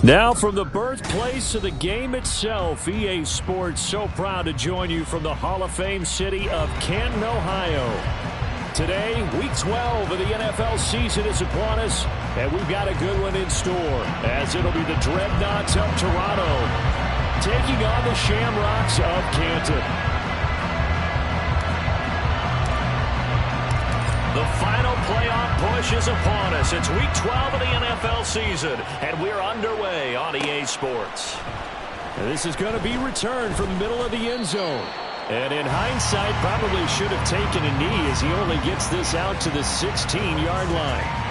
Now from the birthplace of the game itself, EA Sports so proud to join you from the Hall of Fame city of Canton, Ohio. Today, Week 12 of the NFL season is upon us, and we've got a good one in store, as it'll be the Dreadnoughts of Toronto taking on the Shamrocks of Canton. The final playoff push is upon us. It's Week 12 of the NFL season, and we're underway on EA Sports. And this is going to be returned from the middle of the end zone. And in hindsight, probably should have taken a knee as he only gets this out to the 16-yard line.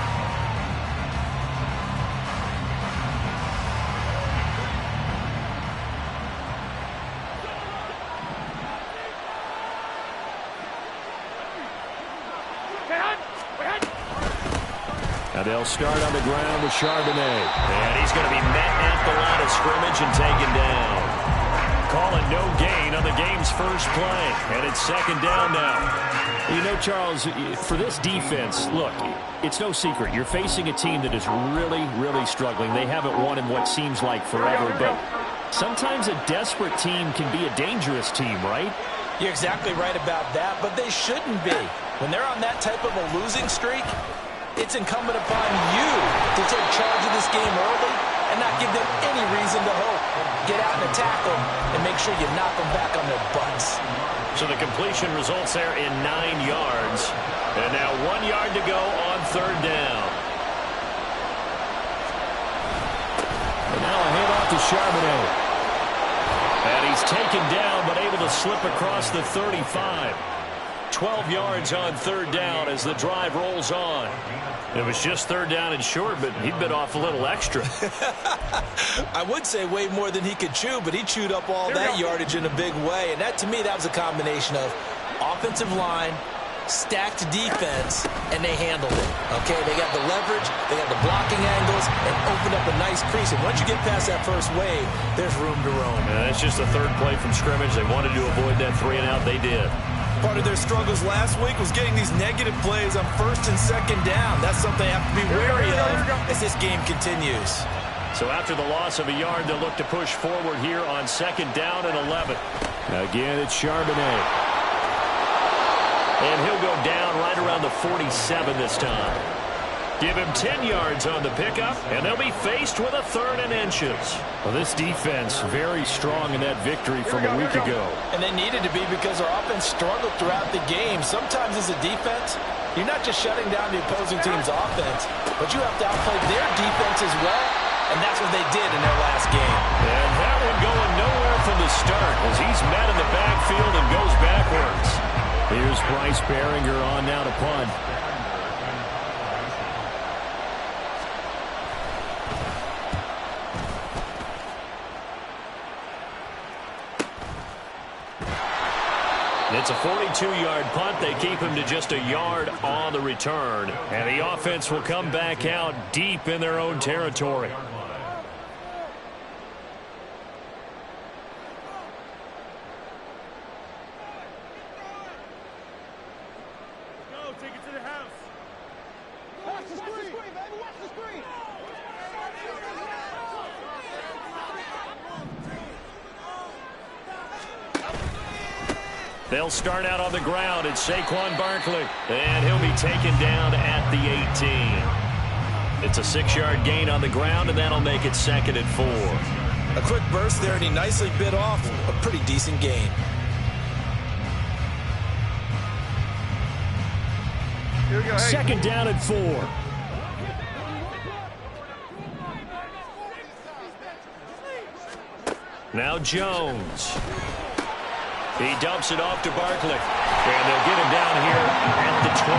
They'll start on the ground with Charbonnet. And he's going to be met at the line of scrimmage and taken down. Calling no gain on the game's first play. And it's second down now. You know, Charles, for this defense, look, it's no secret. You're facing a team that is really, really struggling. They haven't won in what seems like forever. But sometimes a desperate team can be a dangerous team, right? You're exactly right about that, but they shouldn't be. When they're on that type of a losing streak, it's incumbent upon you to take charge of this game early and not give them any reason to hope. Get out and attack them and make sure you knock them back on their butts. So the completion results there in 9 yards. And now 1 yard to go on third down. And now a handoff to Charbonnet. And he's taken down but able to slip across the 35. 12 yards on third down as the drive rolls on. It was just third down and short, but he bit off a little extra. I would say way more than he could chew, but he chewed up all that yardage in a big way. And that, to me, that was a combination of offensive line, stacked defense, and they handled it. Okay, they got the leverage, they got the blocking angles, and opened up a nice crease. And once you get past that first wave, there's room to roam. That's just the third play from scrimmage. They wanted to avoid that 3-and-out. They did. Part of their struggles last week was getting these negative plays on first and second down. That's something they have to be wary of as this game continues. So after the loss of a yard, they'll look to push forward here on second down and 11. Again, it's Charbonnet. And he'll go down right around the 47 this time. Give him 10 yards on the pickup, and they'll be faced with a 3rd and inches. Well, this defense very strong in that victory from a week ago. And they needed to be because our offense struggled throughout the game. Sometimes as a defense, you're not just shutting down the opposing team's offense, but you have to outplay their defense as well, and that's what they did in their last game. And that one going nowhere from the start as he's met in the backfield and goes backwards. Here's Bryce Behringer on now to punt. It's a 42-yard punt. They keep him to just a yard on the return. And the offense will come back out deep in their own territory. Go, take it to the house. Watch the screen, baby, watch the screen. They'll start out on the ground. It's Saquon Barkley. And he'll be taken down at the 18. It's a 6-yard gain on the ground, and that'll make it 2nd and 4. A quick burst there, and he nicely bit off a pretty decent gain. Here we go, hey. 2nd down and 4. Now Jones. He dumps it off to Barkley. And they'll get him down here at the 23.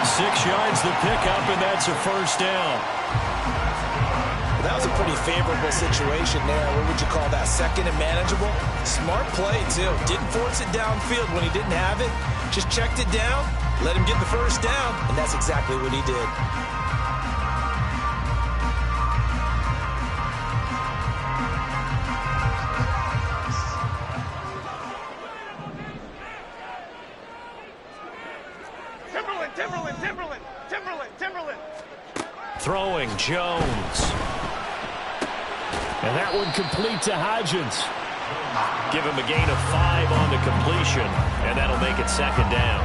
6 yards the pickup, and that's a first down. That was a pretty favorable situation there. What would you call that? Second and manageable? Smart play, too. Didn't force it downfield when he didn't have it. Just checked it down, let him get the first down, and that's exactly what he did. Throwing Jones. And that one complete to Hodgins. Give him a gain of 5 on the completion, and that'll make it second down.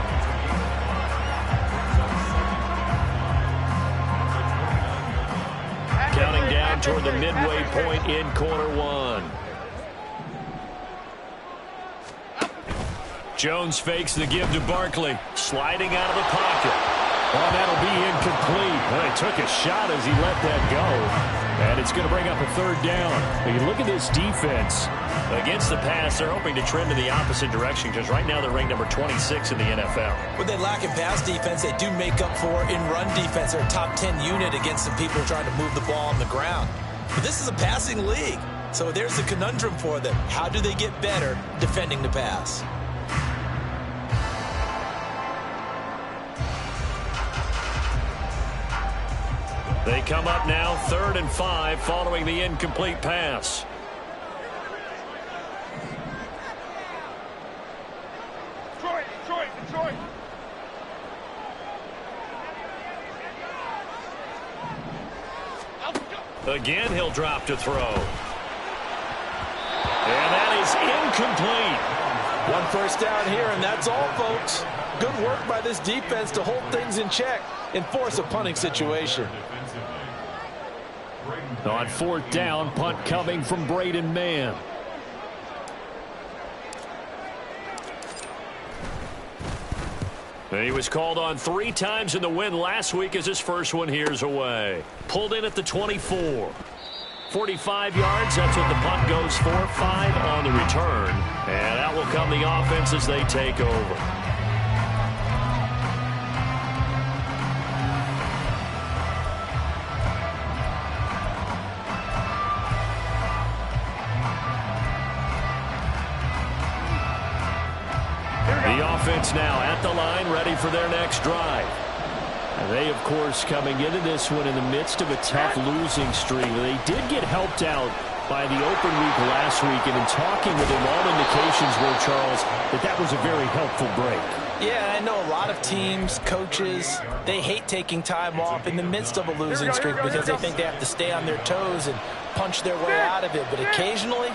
Counting down toward the midway point in quarter one. Jones fakes the give to Barkley. Sliding out of the pocket. Oh, that'll be incomplete. Well, he took a shot as he let that go. And it's going to bring up a third down. But you look at this defense. Against the pass, they're hoping to trend in the opposite direction because right now they're ranked number 26 in the NFL. What they lack in pass defense, they do make up for in run defense. They're a top 10 unit against the people trying to move the ball on the ground. But this is a passing league. So there's the conundrum for them. How do they get better defending the pass? They come up now 3rd and 5 following the incomplete pass. Detroit. Again, he'll drop to throw. And that is incomplete. 1 first down here, and that's all, folks. Good work by this defense to hold things in check and force a punting situation. On 4th down, punt coming from Braden Mann. He was called on 3 times in the win last week as his first one here's away. Pulled in at the 24. 45 yards, that's what the punt goes for. 5 on the return. And out will come the offense as they take over. The offense now at the line, ready for their next drive. And they, of course, coming into this one in the midst of a tough losing streak. They did get helped out by the open week last week, and in talking with him, all indications were, Charles, that was a very helpful break. Yeah, I know a lot of teams, coaches, they hate taking time off in the midst of a losing streak because they think they have to stay on their toes and punch their way out of it. But occasionally,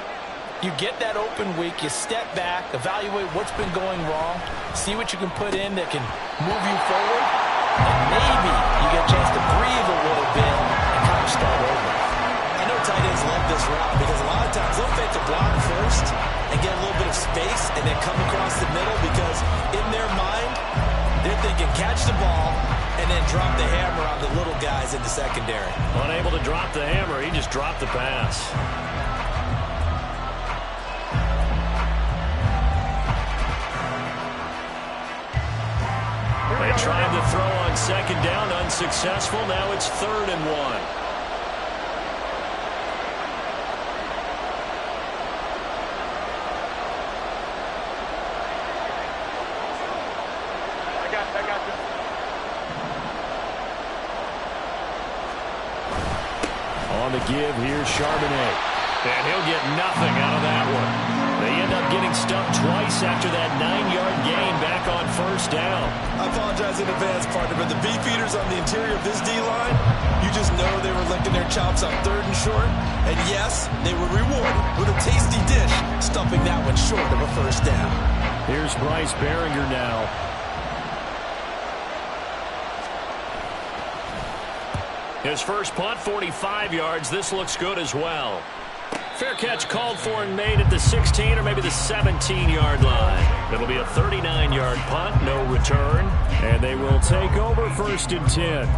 you get that open week, you step back, evaluate what's been going wrong, see what you can put in that can move you forward, and maybe you get a chance to breathe a little bit and kind of start over. I know tight ends love this route because a lot of times they'll fake the block first and get a little bit of space and then come across the middle because in their mind, they're thinking catch the ball and then drop the hammer on the little guys in the secondary. Unable to drop the hammer, he just dropped the pass. They tried to throw on 2nd down, unsuccessful. Now it's 3rd and 1. I got this. On the give, here's Charbonnet. And he'll get nothing out of that one. They end up getting stumped twice after that 9-yard gain back on 1st down. I apologize in advance, partner, but the beef eaters on the interior of this D-line, you just know they were licking their chops on 3rd and short. And yes, they were rewarded with a tasty dish, stumping that one short of a 1st down. Here's Bryce Behringer now. His first punt, 45 yards. This looks good as well. Fair catch called for and made at the 16 or maybe the 17-yard line. It'll be a 39-yard punt, no return, and they will take over 1st and 10.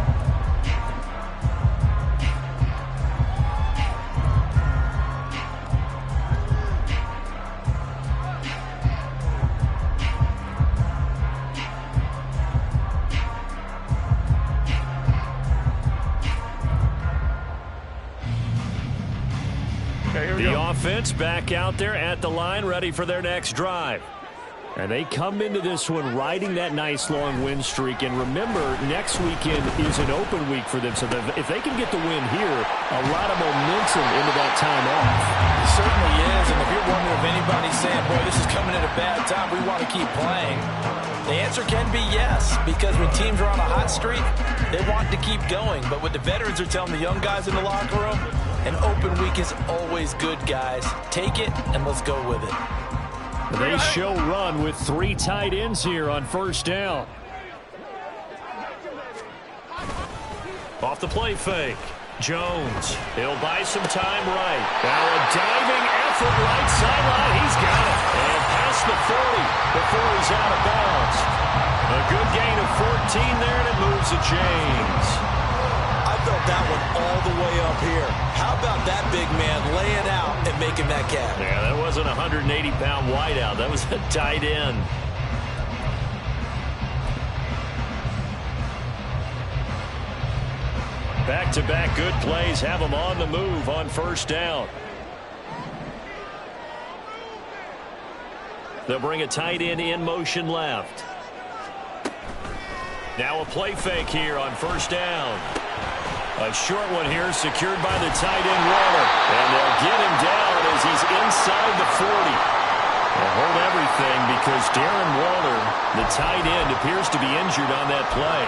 The offense back out there at the line, ready for their next drive. And they come into this one riding that nice long win streak. And remember, next weekend is an open week for them. So if they can get the win here, a lot of momentum into that time off. It certainly is. And if you're wondering if anybody's saying, boy, this is coming at a bad time, we want to keep playing, the answer can be yes. Because when teams are on a hot streak, they want to keep going. But what the veterans are telling the young guys in the locker room, an open week is always good, guys. Take it and let's go with it. They show run with 3 tight ends here on first down. Off the play fake. Jones. He'll buy some time right. Now a diving effort right sideline. He's got it. And past the 40 before he's out of bounds. A good gain of 14 there, and it moves the chains. I felt that one all the way up here. How about that big man laying out and making that catch? Yeah, that wasn't a 180-pound wideout. That was a tight end. Back-to-back good plays have them on the move on first down. They'll bring a tight end in motion left. Now a play fake here on first down. A short one here secured by the tight end Waller. And they'll get him down as he's inside the 40. They'll hold everything because Darren Waller, the tight end, appears to be injured on that play.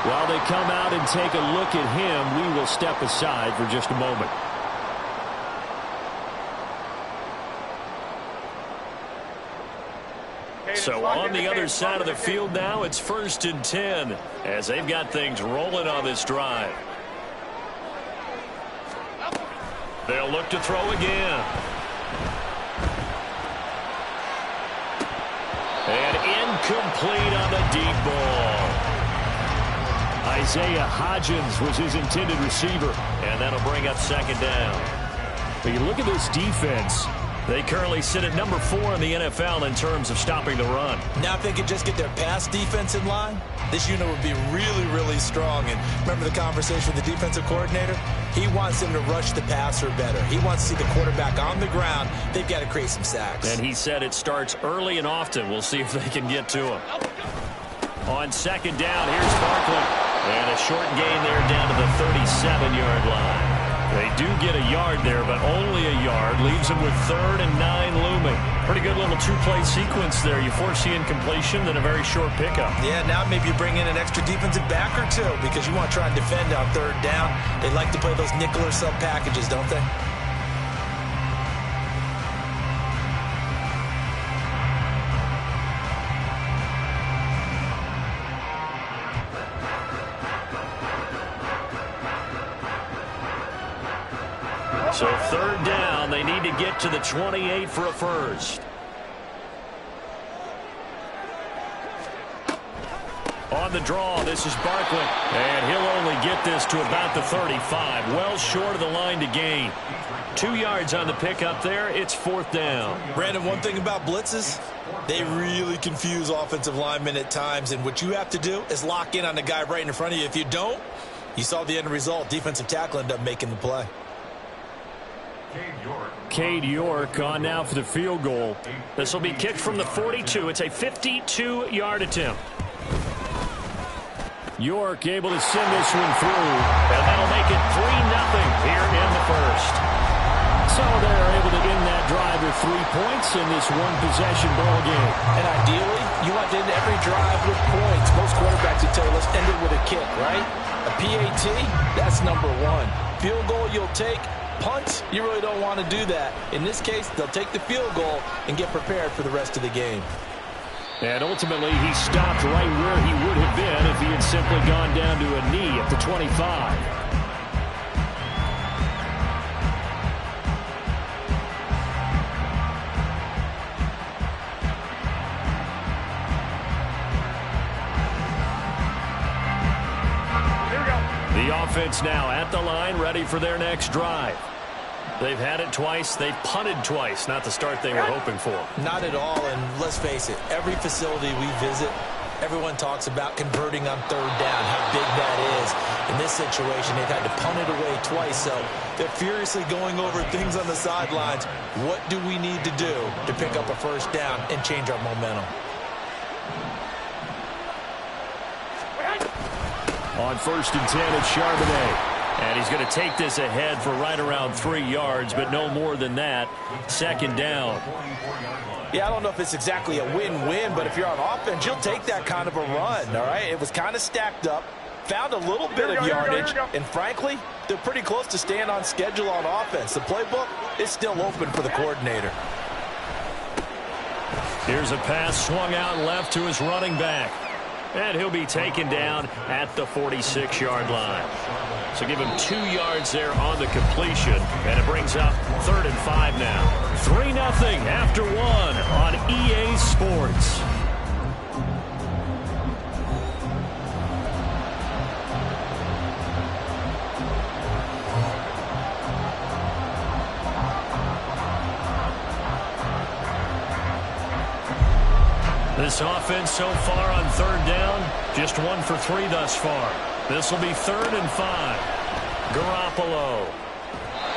While they come out and take a look at him, we will step aside for just a moment. So on the other side of the field now, it's 1st and 10 as they've got things rolling on this drive. They'll look to throw again. And incomplete on the deep ball. Isaiah Hodgins was his intended receiver, and that'll bring up second down. But you look at this defense. They currently sit at number 4 in the NFL in terms of stopping the run. Now if they could just get their pass defense in line, this unit would be really, really strong. And remember the conversation with the defensive coordinator? He wants them to rush the passer better. He wants to see the quarterback on the ground. They've got to create some sacks. And he said it starts early and often. We'll see if they can get to him. On second down, here's Barkley. And a short gain there down to the 37-yard line. They do get a yard there, but only a yard. Leaves them with 3rd and 9 looming. Pretty good little 2-play sequence there. You force the incompletion, then a very short pickup. Yeah, now maybe you bring in an extra defensive back or two because you want to try and defend on 3rd down. They like to play those nickel or sub packages, don't they? So 3rd down, they need to get to the 28 for a first. On the draw, this is Barkley. And he'll only get this to about the 35. Well short of the line to gain. 2 yards on the pickup there. It's 4th down. Brandon, one thing about blitzes, they really confuse offensive linemen at times. And what you have to do is lock in on the guy right in front of you. If you don't, you saw the end result. Defensive tackle ended up making the play. Cade York on now for the field goal. This will be kicked from the 42. It's a 52-yard attempt. York able to send this one through, and that'll make it 3-0 here in the first. So they're able to end that drive with 3 points in this one-possession ball game. And ideally, you want to end every drive with points. Most quarterbacks would tell you, let's end it with a kick, right? A PAT, that's number 1. Field goal you'll take. Punt, you really don't want to do that. In this case, they'll take the field goal and get prepared for the rest of the game. And ultimately, he stopped right where he would have been if he had simply gone down to a knee at the 25. The offense now at the line, ready for their next drive. They've had it twice. They've punted twice. Not the start they were hoping for. Not at all, and let's face it, every facility we visit, everyone talks about converting on 3rd down, how big that is. And this situation, they've had to punt it away twice, so they're furiously going over things on the sidelines. What do we need to do to pick up a first down and change our momentum? On 1st and 10, it's Charbonnet. And he's going to take this ahead for right around 3 yards, but no more than that. 2nd down. Yeah, I don't know if it's exactly a win-win, but if you're on offense, you'll take that kind of a run, all right? It was kind of stacked up, found a little bit of yardage, and frankly, they're pretty close to staying on schedule on offense. The playbook is still open for the coordinator. Here's a pass swung out left to his running back. And he'll be taken down at the 46-yard line. So give him 2 yards there on the completion, and it brings up 3rd and 5 now. 3-0 after 1 on EA Sports. This offense so far on 3rd down, just 1 for 3 thus far. This will be 3rd and 5. Garoppolo.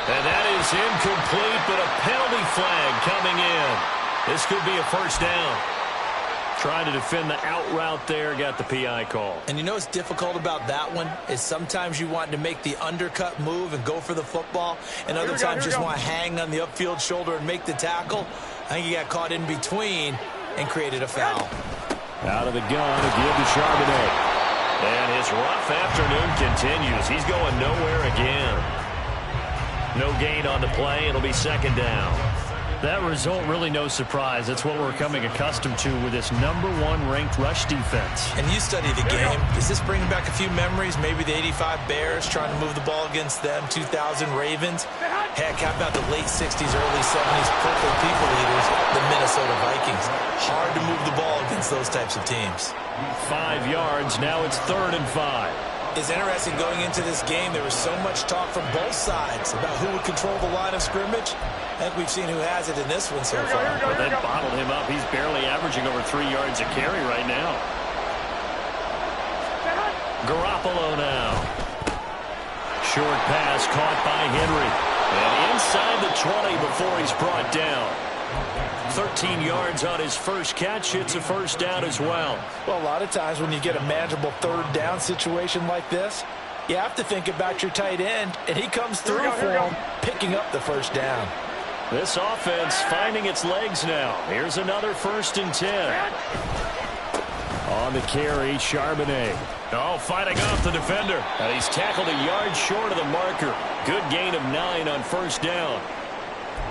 And that is incomplete, but a penalty flag coming in. This could be a first down. Trying to defend the out route there, got the PI call. And you know what's difficult about that one is sometimes you want to make the undercut move and go for the football, and other times just want to hang on the upfield shoulder and make the tackle. I think he got caught in between and created a foul. Out of the gun to give to Charbonnet. And his rough afternoon continues. He's going nowhere again. No gain on the play. It'll be 2nd down. That result really no surprise. That's what we're becoming accustomed to with this #1 ranked rush defense. And you study the game. Does this bring back a few memories? Maybe the 85 Bears trying to move the ball against them, 2000 Ravens. Heck, how about the late 60s, early 70s purple people eaters, the Minnesota Vikings. Hard to move the ball against those types of teams. 5 yards. Now it's 3rd and 5. It's interesting going into this game. There was so much talk from both sides about who would control the line of scrimmage. I think we've seen who has it in this one so far. But they bottled him up. He's barely averaging over 3 yards a carry right now. Garoppolo now. Short pass caught by Henry. And inside the 20 before he's brought down. 13 yards on his first catch. It's a first down as well. Well, a lot of times when you get a manageable 3rd down situation like this, you have to think about your tight end, and he comes through for him, picking up the first down. This offense finding its legs now. Here's another 1st and 10. On the carry, Charbonnet. Oh, fighting off the defender. And he's tackled a yard short of the marker. Good gain of 9 on 1st down.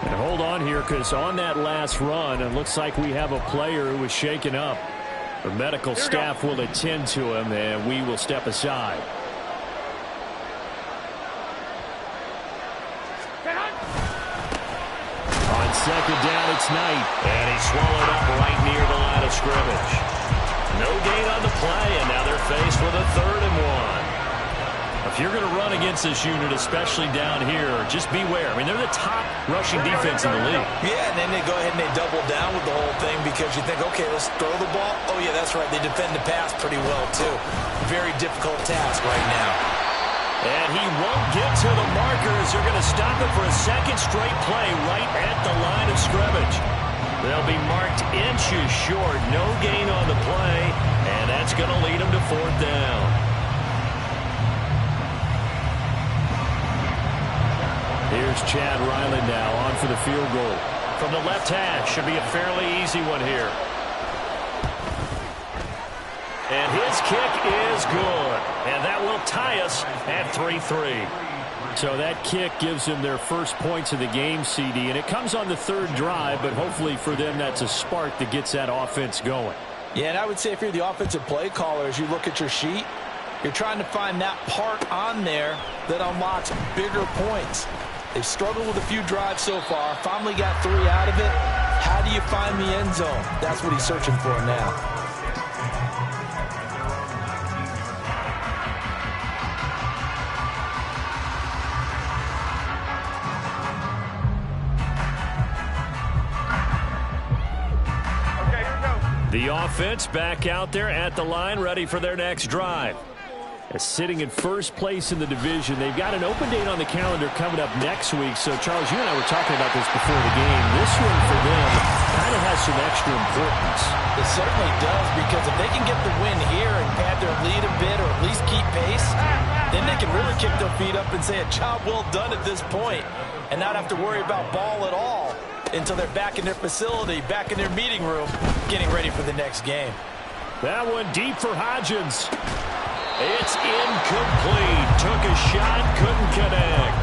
And hold on here, because on that last run, it looks like we have a player who was shaken up. The medical staff will attend to him, and we will step aside. On 2nd down, it's Knight. And he's swallowed up right near the line of scrimmage. No gain on the play, and now they're faced with a 3rd and 1. If you're going to run against this unit, especially down here, just beware. I mean, they're the top rushing defense in the league. Yeah, and then they go ahead and they double down with the whole thing because you think, okay, let's throw the ball. Oh, yeah, that's right. They defend the pass pretty well, too. Very difficult task right now. And he won't get to the markers. They're going to stop it for a 2nd straight play right at the line of scrimmage. They'll be marked inches short. No gain on the play, and that's going to lead them to 4th down. Here's Chad Ryland now on for the field goal. From the left hash, should be a fairly easy one here. And his kick is good. And that will tie us at 3-3. So that kick gives them their first points of the game, CD. And it comes on the 3rd drive, but hopefully for them that's a spark that gets that offense going. Yeah, and I would say if you're the offensive play caller, as you look at your sheet, you're trying to find that part on there that unlocks bigger points. They've struggled with a few drives so far. Finally got 3 out of it. How do you find the end zone? That's what he's searching for now. The offense back out there at the line, ready for their next drive. Sitting in first place in the division. They've got an open date on the calendar coming up next week. So, Charles, you and I were talking about this before the game. This one for them kind of has some extra importance. It certainly does, because if they can get the win here and pad their lead a bit or at least keep pace, then they can really kick their feet up and say a job well done at this point and not have to worry about ball at all until they're back in their facility, back in their meeting room, getting ready for the next game. That one deep for Hodgins. It's incomplete. Took a shot, couldn't connect.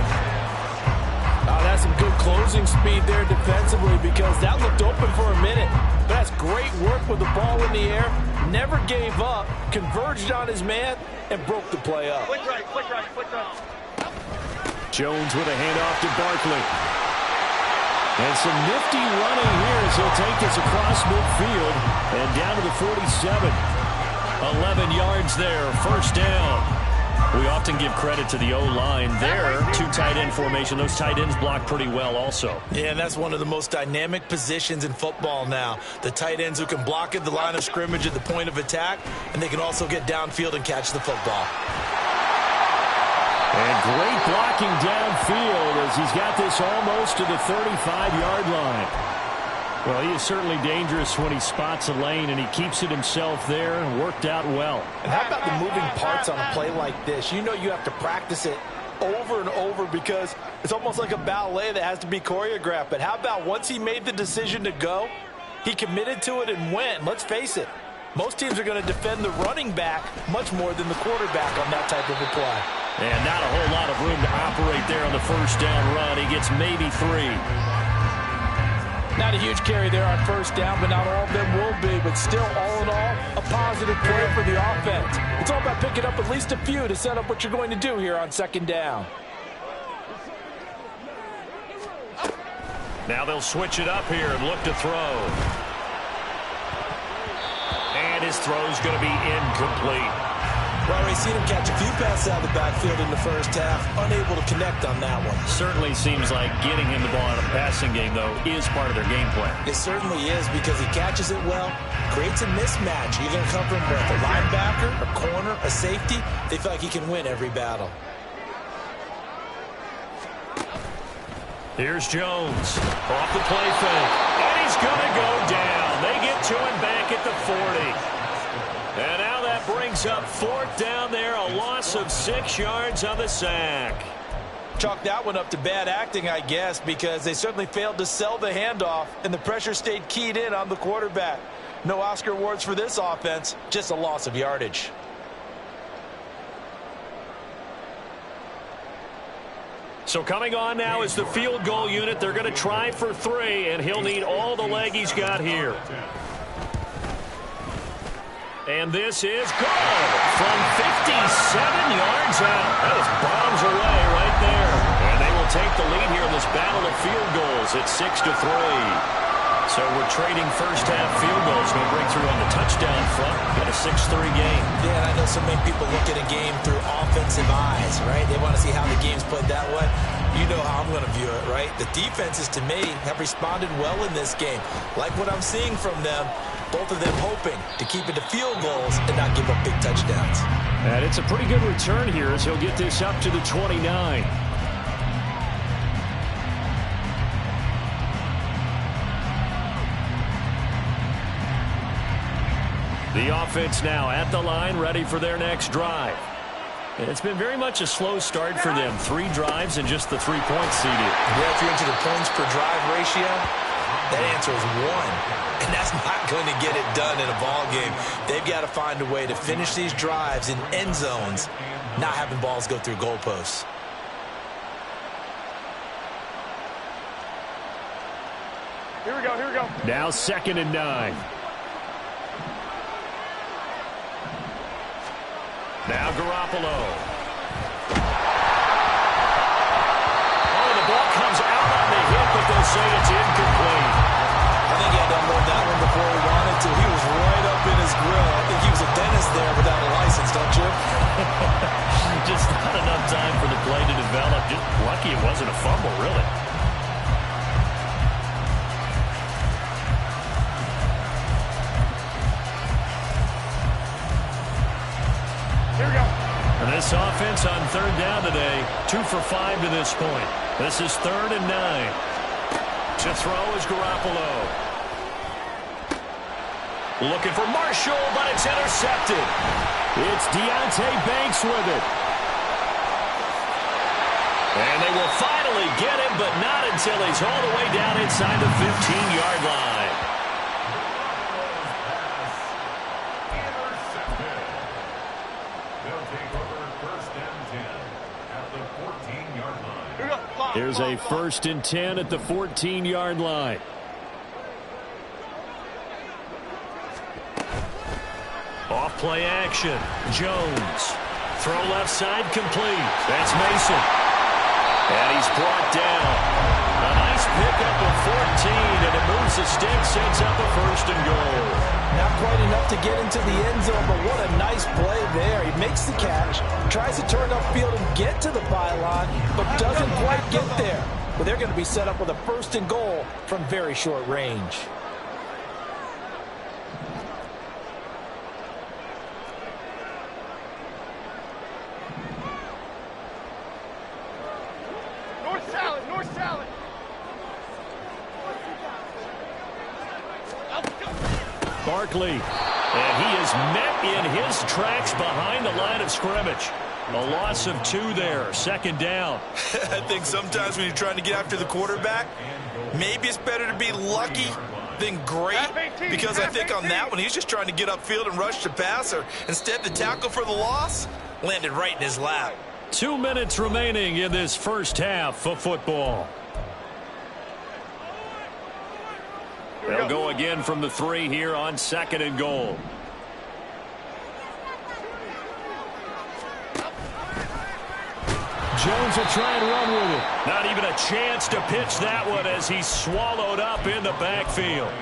Oh, that's some good closing speed there defensively, because that looked open for a minute. But that's great work with the ball in the air. Never gave up, converged on his man, and broke the play up. Quick right, quick right, quick right. Jones with a handoff to Barkley. And some nifty running here as he'll take this across midfield and down to the 47. 11 yards there, first down. We often give credit to the O-line there. Two tight end formation. Those tight ends block pretty well also. Yeah, and that's one of the most dynamic positions in football now. The tight ends who can block at the line of scrimmage at the point of attack, and they can also get downfield and catch the football. And great blocking downfield as he's got this almost to the 35-yard line. Well, he is certainly dangerous when he spots a lane, and he keeps it himself there and worked out well. And how about the moving parts on a play like this? You know you have to practice it over and over because it's almost like a ballet that has to be choreographed. But how about once he made the decision to go, he committed to it and went. Let's face it, most teams are going to defend the running back much more than the quarterback on that type of a play. And not a whole lot of room to operate there on the first down run. He gets maybe 3. Not a huge carry there on first down, but not all of them will be. But still, all in all, a positive play for the offense. It's all about picking up at least a few to set up what you're going to do here on second down. Now they'll switch it up here and look to throw. And his throw's going to be incomplete. Well, already seen him catch a few passes out of the backfield in the first half. Unable to connect on that one. Certainly seems like getting him the ball in a passing game, though, is part of their game plan. It certainly is, because he catches it well, creates a mismatch. You're going to cover him with a linebacker, a corner, a safety. They feel like he can win every battle. Here's Jones off the play fake, and he's going to go down. They get to him back at the 40. And now that brings up fourth down there, a loss of 6 yards on the sack. Chalk that one up to bad acting, I guess, because they certainly failed to sell the handoff, and the pressure stayed keyed in on the quarterback. No Oscar awards for this offense, just a loss of yardage. So coming on now is the field goal unit. They're going to try for 3, and he'll need all the leg he's got here. And this is good from 57 yards out. That is bombs away right there. And they will take the lead here in this battle of field goals at 6-3. So we're trading first half field goals. No breakthrough on the touchdown front. Got a 6-3 game. Yeah, and I know so many people look at a game through offensive eyes, right? They want to see how the game's played that way. You know how I'm going to view it, right? The defenses, to me, have responded well in this game. Like what I'm seeing from them, both of them hoping to keep it to field goals and not give up big touchdowns. And it's a pretty good return here as he'll get this up to the 29. The offense now at the line, ready for their next drive. And it's been very much a slow start for them. 3 drives and just the 3 points seeded. Yeah, if you're into the points per drive ratio, that answer is 1. And that's not going to get it done in a ball game. They've got to find a way to finish these drives in end zones, not having balls go through goalposts. Here we go, here we go. Now 2nd and 9. Now Garoppolo. Oh, the ball comes out on the hit, but they'll say it's incomplete. I think he had to unload that one before he wanted to. He was right up in his grill. I think he was a dentist there without a license, don't you? Just not enough time for the play to develop. Just lucky it wasn't a fumble, really. This offense on third down today, 2 for 5 to this point. This is 3rd and 9. To throw is Garoppolo. Looking for Marshall, but it's intercepted. It's Deonte Banks with it. And they will finally get him, but not until he's all the way down inside the 15-yard line. Here's a 1st and 10 at the 14-yard line. Off play action. Jones. Throw left side complete. That's Mason. And he's brought down. A nice pickup of 14, and it moves the stick, sets up a 1st and goal. Not quite enough to get into the end zone, but what a nice play there. He makes the catch, tries to turn upfield and get to the pylon, but doesn't quite get there. But they're going to be set up with a 1st and goal from very short range. North salad. Barkley. And he is met in his tracks behind the line of scrimmage. A loss of 2 there. 2nd down. I think sometimes when you're trying to get after the quarterback, maybe it's better to be lucky than great, because I think on that one, he's just trying to get upfield and rush the passer. Instead, the tackle for the loss landed right in his lap. 2 minutes remaining in this first half of football. They'll go again from the 3 here on 2nd and goal. Jones will try and run with it. Not even a chance to pitch that one as he's swallowed up in the backfield.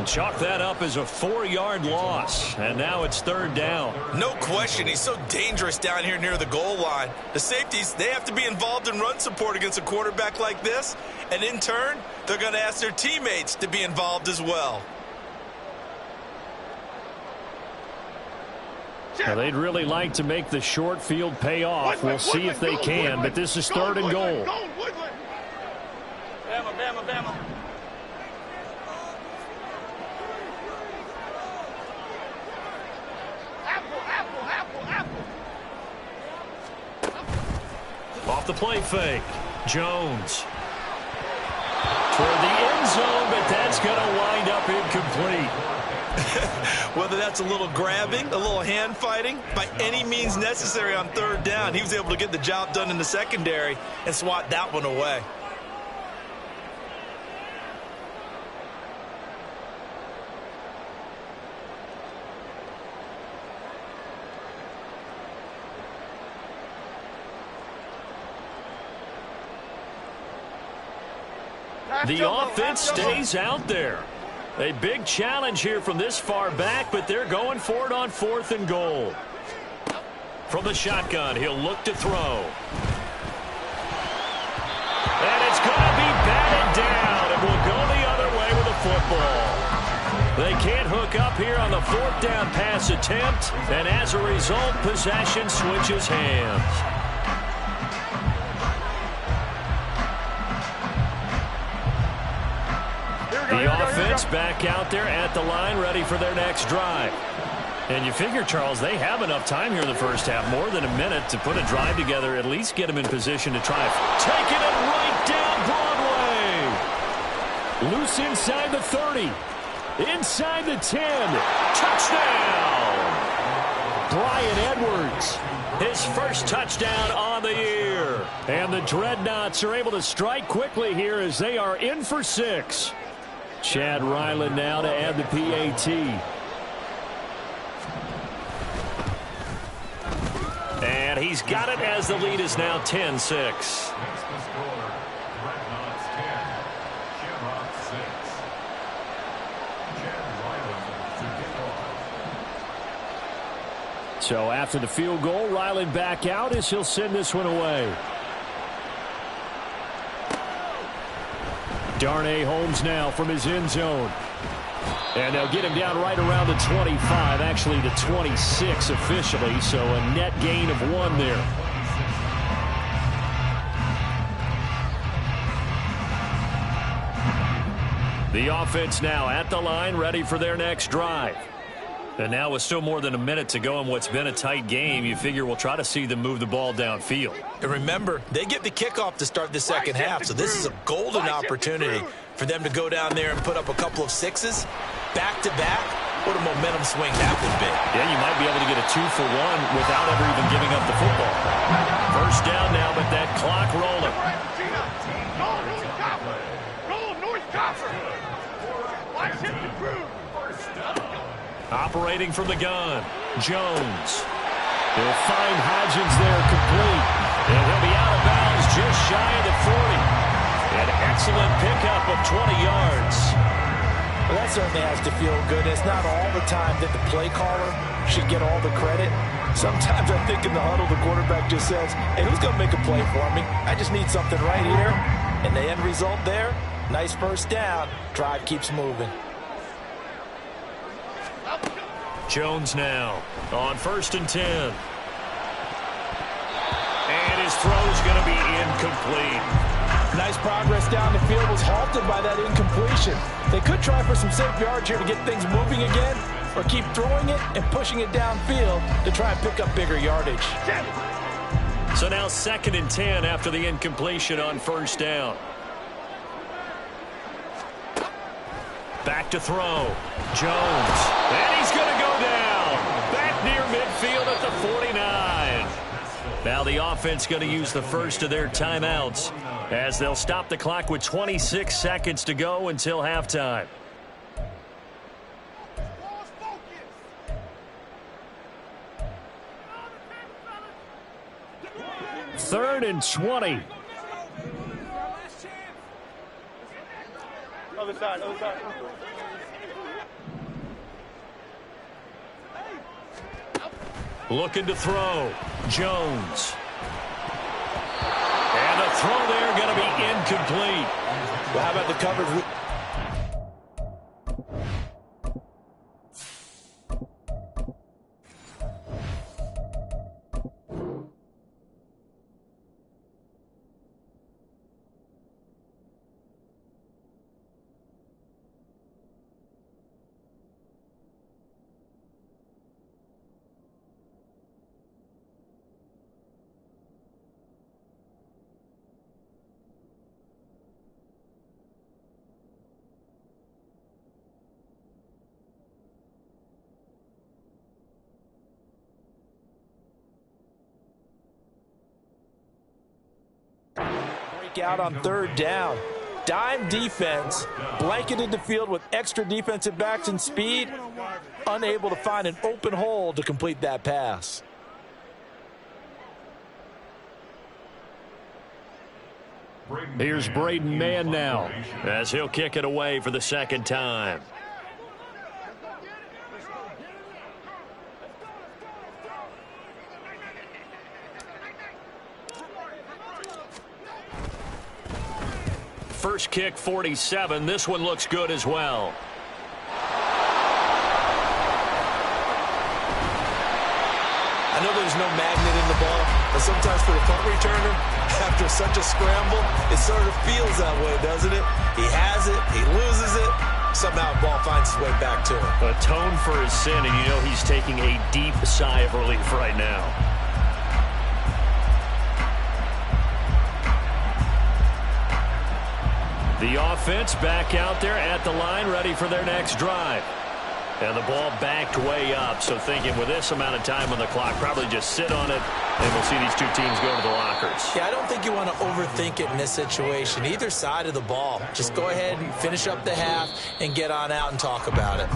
Chalk that up as a 4-yard loss, and now it's 3rd down. No question, he's so dangerous down here near the goal line. The safeties, they have to be involved in run support against a quarterback like this, and in turn, they're going to ask their teammates to be involved as well. Now, they'd really like to make the short field pay off. We'll see if they can, but this is 3rd and goal. Bama. Apple. Off the play fake. Jones. Toward the end zone, but that's going to wind up incomplete. Whether that's a little grabbing, a little hand fighting, by any means necessary on 3rd down, he was able to get the job done in the secondary and swat that one away. The offense stays out there. A big challenge here from this far back, but they're going for it on 4th and goal. From the shotgun, he'll look to throw. And it's going to be batted down, and will go the other way with the football. They can't hook up here on the 4th down pass attempt, and as a result, possession switches hands. The offense back out there at the line, ready for their next drive. And you figure, Charles, they have enough time here in the first half, more than a minute, to put a drive together, at least get them in position to try. Taking it right down Broadway. Loose inside the 30. Inside the 10. Touchdown. Bryan Edwards. His first touchdown on the year. And the Dreadnoughts are able to strike quickly here as they are in for 6. Chad Ryland now to add the PAT. And he's got it as the lead is now 10-6. So after the field goal, Ryland back out as he'll send this one away. Darnay Holmes now from his end zone. And they'll get him down right around the 25, actually the 26 officially, so a net gain of 1 there. The offense now at the line, ready for their next drive. And now with still more than a minute to go in what's been a tight game, you figure we'll try to see them move the ball downfield. And remember, they get the kickoff to start the second half, so this is a golden opportunity for them to go down there and put up a couple of sixes back-to-back. What a momentum swing that would be. Yeah, you might be able to get a 2-for-1 without ever even giving up the football. First down now, but that clock rolling. Operating from the gun, Jones. He'll find Hodgins there complete. And he'll be out of bounds just shy of the 40. An excellent pickup of 20 yards. Well, that certainly has to feel good. It's not all the time that the play caller should get all the credit. Sometimes I think in the huddle, the quarterback just says, hey, who's going to make a play for me? I just need something right here. And the end result there, nice first down. Drive keeps moving. Jones now on 1st and 10. And his throw's going to be incomplete. Nice progress down the field, was halted by that incompletion. They could try for some safe yards here to get things moving again, or keep throwing it and pushing it downfield to try and pick up bigger yardage. So now 2nd and 10 after the incompletion on 1st down. Back to throw. Jones. And he's going to go down. Back near midfield at the 49. Now the offense going to use the first of their timeouts as they'll stop the clock with 26 seconds to go until halftime. Third and 20. Other side, other side. Looking to throw. Jones. And the throw there going to be incomplete. Well, how about the coverage? Out on 3rd down. Dime defense, blanketed the field with extra defensive backs and speed, unable to find an open hole to complete that pass. Here's Braden Mann now as he'll kick it away for the 2nd time. First kick, 47. This one looks good as well. I know there's no magnet in the ball, but sometimes for the punt returner, after such a scramble, it sort of feels that way, doesn't it? He has it, he loses it, somehow the ball finds its way back to him. Atone for his sin, and you know he's taking a deep sigh of relief right now. The offense back out there at the line, ready for their next drive. And the ball backed way up, so thinking with this amount of time on the clock, probably just sit on it, and we'll see these two teams go to the lockers. Yeah, I don't think you want to overthink it in this situation. Either side of the ball. Just go ahead and finish up the half and get on out and talk about it.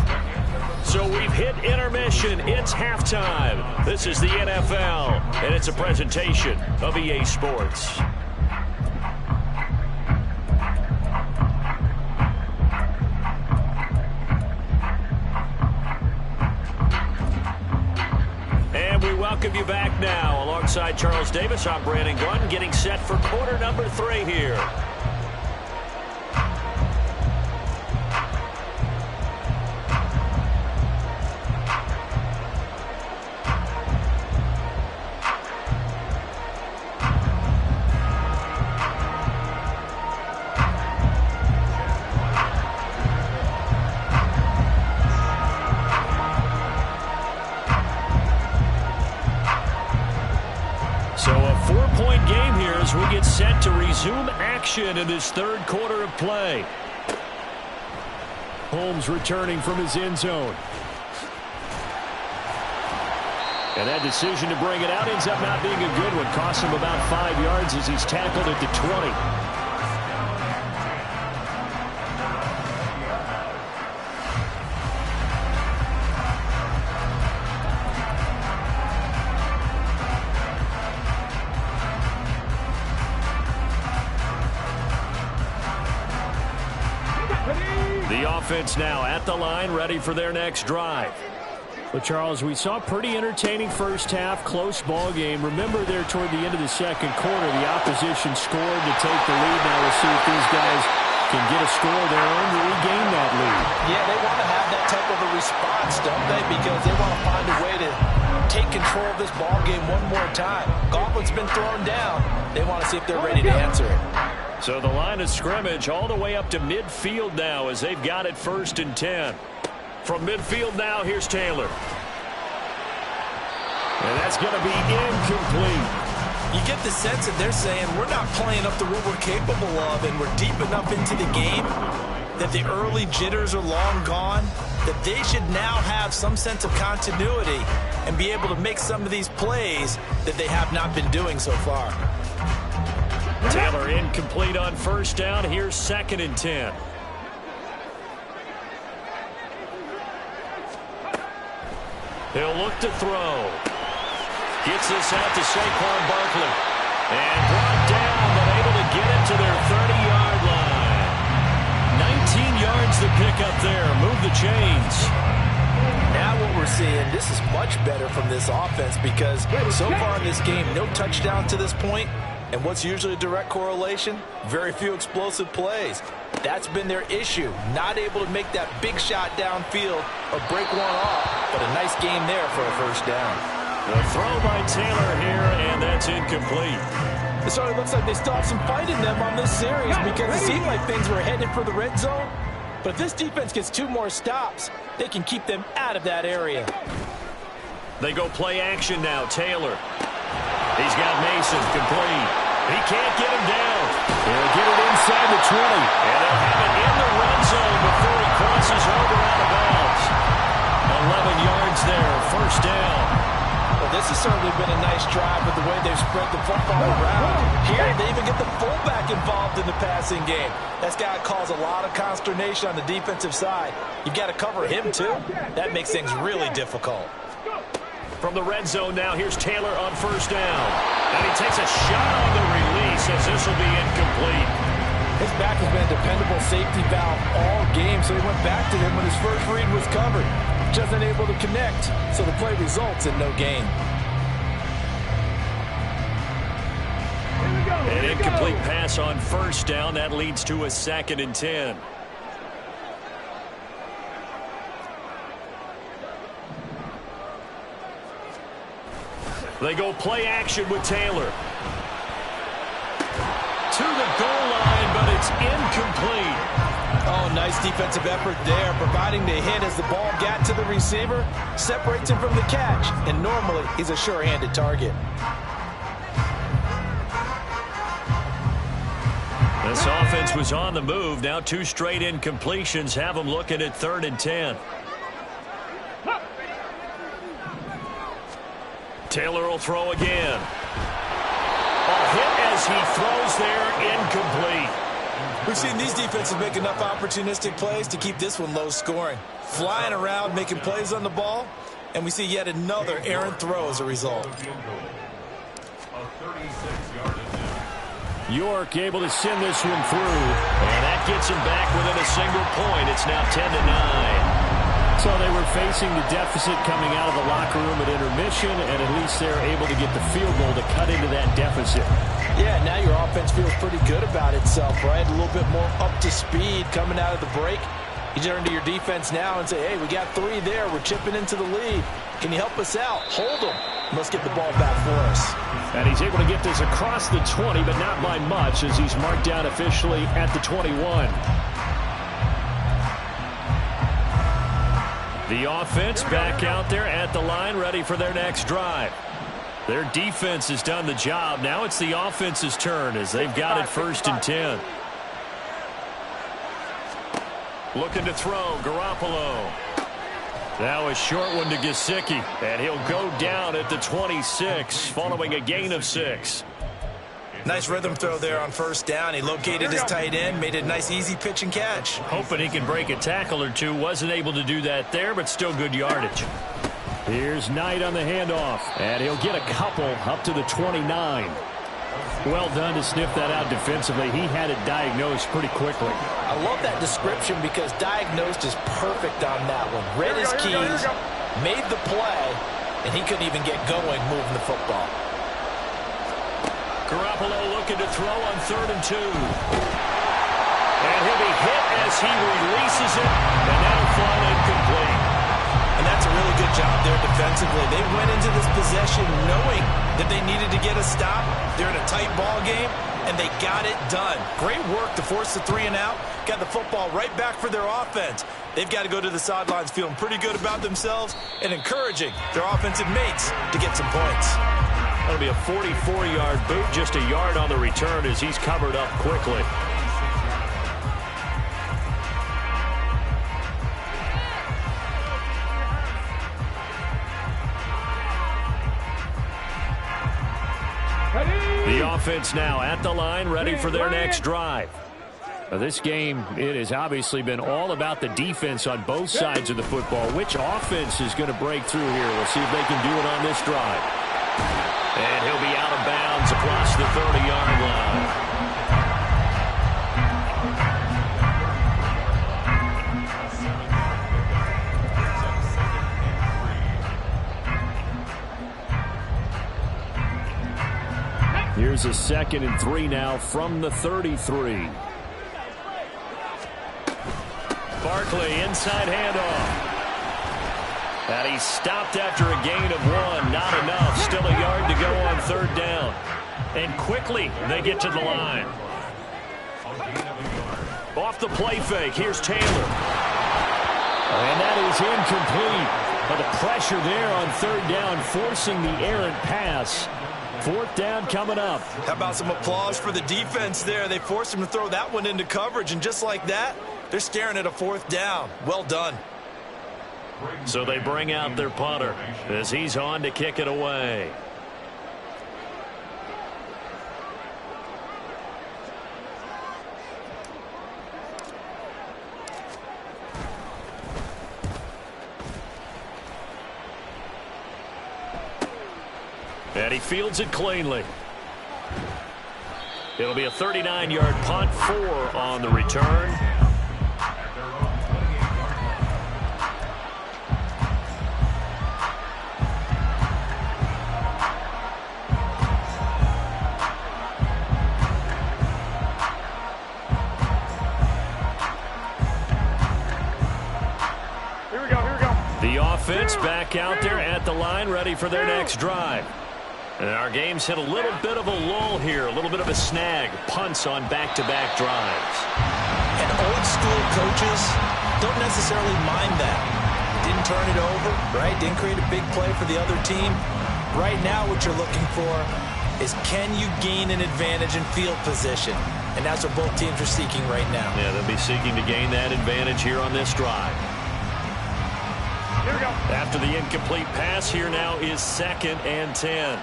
So we've hit intermission. It's halftime. This is the NFL, and it's a presentation of EA Sports. Welcome you back now. Alongside Charles Davis, I'm Brandon Glenn, getting set for quarter number 3 here. So a 4-point game here as we get set to resume action in this third quarter of play. Holmes returning from his end zone. And that decision to bring it out ends up not being a good one. Costs him about 5 yards as he's tackled at the 20. The offense now at the line, ready for their next drive. But, Charles, we saw a pretty entertaining first half, close ball game. Remember there toward the end of the second quarter, the opposition scored to take the lead. Now we'll see if these guys can get a score of their own to regain that lead. Yeah, they want to have that type of a response, don't they? Because they want to find a way to take control of this ball game one more time. Gauntlet's been thrown down. They want to see if they're ready to answer it. So the line of scrimmage all the way up to midfield now as they've got it 1st and 10. From midfield now, here's Taylor. And that's going to be incomplete. You get the sense that they're saying we're not playing up to what we're capable of, and we're deep enough into the game that the early jitters are long gone, that they should now have some sense of continuity and be able to make some of these plays that they have not been doing so far. Taylor incomplete on 1st down. Here's 2nd and 10. He'll look to throw. Gets this out to Saquon Barkley. And brought down, but able to get it to their 30-yard line. 19 yards to pick up there. Move the chains. Now what we're seeing, this is much better from this offense because so far in this game, no touchdown to this point. And what's usually a direct correlation? Very few explosive plays. That's been their issue. Not able to make that big shot downfield or break one off. But a nice game there for a 1st down. The throw by Taylor here, and that's incomplete. It certainly looks like they still have some fight in them on this series because it seemed like things were headed for the red zone. But if this defense gets 2 more stops, they can keep them out of that area. They go play action now. Taylor. He's got Mason complete. He can't get him down. He'll get it inside the 20. And they'll have it in the run zone before he crosses over out of bounds. 11 yards there, 1st down. Well, this has certainly been a nice drive with the way they've spread the football around. Here, they even get the fullback involved in the passing game. That's got to cause a lot of consternation on the defensive side. You've got to cover him, too. That makes things really difficult. From the red zone now, here's Taylor on 1st down. And he takes a shot on the release as this will be incomplete. His back has been a dependable safety valve all game, so he went back to him when his first read was covered. Just unable to connect, so the play results in no gain. An incomplete pass on 1st down. That leads to a 2nd and 10. They go play action with Taylor. To the goal line, but it's incomplete. Oh, nice defensive effort there, providing the hit as the ball got to the receiver, separates him from the catch, and normally he's a sure-handed target. This offense was on the move. Now 2 straight incompletions have them looking at 3rd and 10. Taylor will throw again. A hit as he throws there, incomplete. We've seen these defenses make enough opportunistic plays to keep this one low scoring. Flying around, making plays on the ball, and we see yet another errant throw as a result. York able to send this one through, and that gets him back within a single point. It's now 10-9. So they were facing the deficit coming out of the locker room at intermission, and at least they're able to get the field goal to cut into that deficit. Yeah, now your offense feels pretty good about itself, right? A little bit more up to speed coming out of the break. You turn to your defense now and say, hey, we got 3 there. We're chipping into the lead. Can you help us out? Hold them. Let's get the ball back for us. And he's able to get this across the 20, but not by much as he's marked down officially at the 21. The offense back out there at the line, ready for their next drive. Their defense has done the job. Now it's the offense's turn as they've got it 1st and 10. Looking to throw, Garoppolo. Now a short one to Gesicki, and he'll go down at the 26 following a gain of 6. Nice rhythm throw there on 1st down. He located his tight end, made it a nice easy pitch and catch. Hoping he can break a tackle or two. Wasn't able to do that there, but still good yardage. Here's Knight on the handoff, and he'll get a couple up to the 29. Well done to sniff that out defensively. He had it diagnosed pretty quickly. I love that description because diagnosed is perfect on that one. Read his keys, made the play, and he couldn't even get going moving the football. Garoppolo looking to throw on 3rd and 2. And he'll be hit as he releases it, and that'll fall incomplete. And that's a really good job there defensively. They went into this possession knowing that they needed to get a stop. They're in a tight ball game, and they got it done. Great work to force the 3 and out. Got the football right back for their offense. They've got to go to the sidelines feeling pretty good about themselves and encouraging their offensive mates to get some points. That'll be a 44-yard boot, just a yard on the return as he's covered up quickly. The offense now at the line, ready for their next drive. Now, this game, it has obviously been all about the defense on both sides of the football. Which offense is going to break through here? We'll see if they can do it on this drive. And he'll be out of bounds across the 30-yard line. Here's a 2nd and 3 now from the 33. Barkley inside handoff. And he's stopped after a gain of 1. Not enough. Still a yard to go on 3rd down. And quickly they get to the line. Off the play fake. Here's Taylor. And that is incomplete. But the pressure there on 3rd down, forcing the errant pass. 4th down coming up. How about some applause for the defense there? They forced him to throw that one into coverage, and just like that, they're staring at a 4th down. Well done. So they bring out their punter as he's on to kick it away. And he fields it cleanly. It'll be a 39-yard punt, 4 on the return. Here we go. The offense back out there at the line, ready for their next drive. And our game's hit a little bit of a lull here, a little bit of a snag. Punts on back-to-back drives. And old-school coaches don't necessarily mind that. Didn't turn it over, right? Didn't create a big play for the other team. Right now what you're looking for is can you gain an advantage in field position? And that's what both teams are seeking right now. Yeah, they'll be seeking to gain that advantage here on this drive. Here we go. After the incomplete pass, here now is 2nd and 10.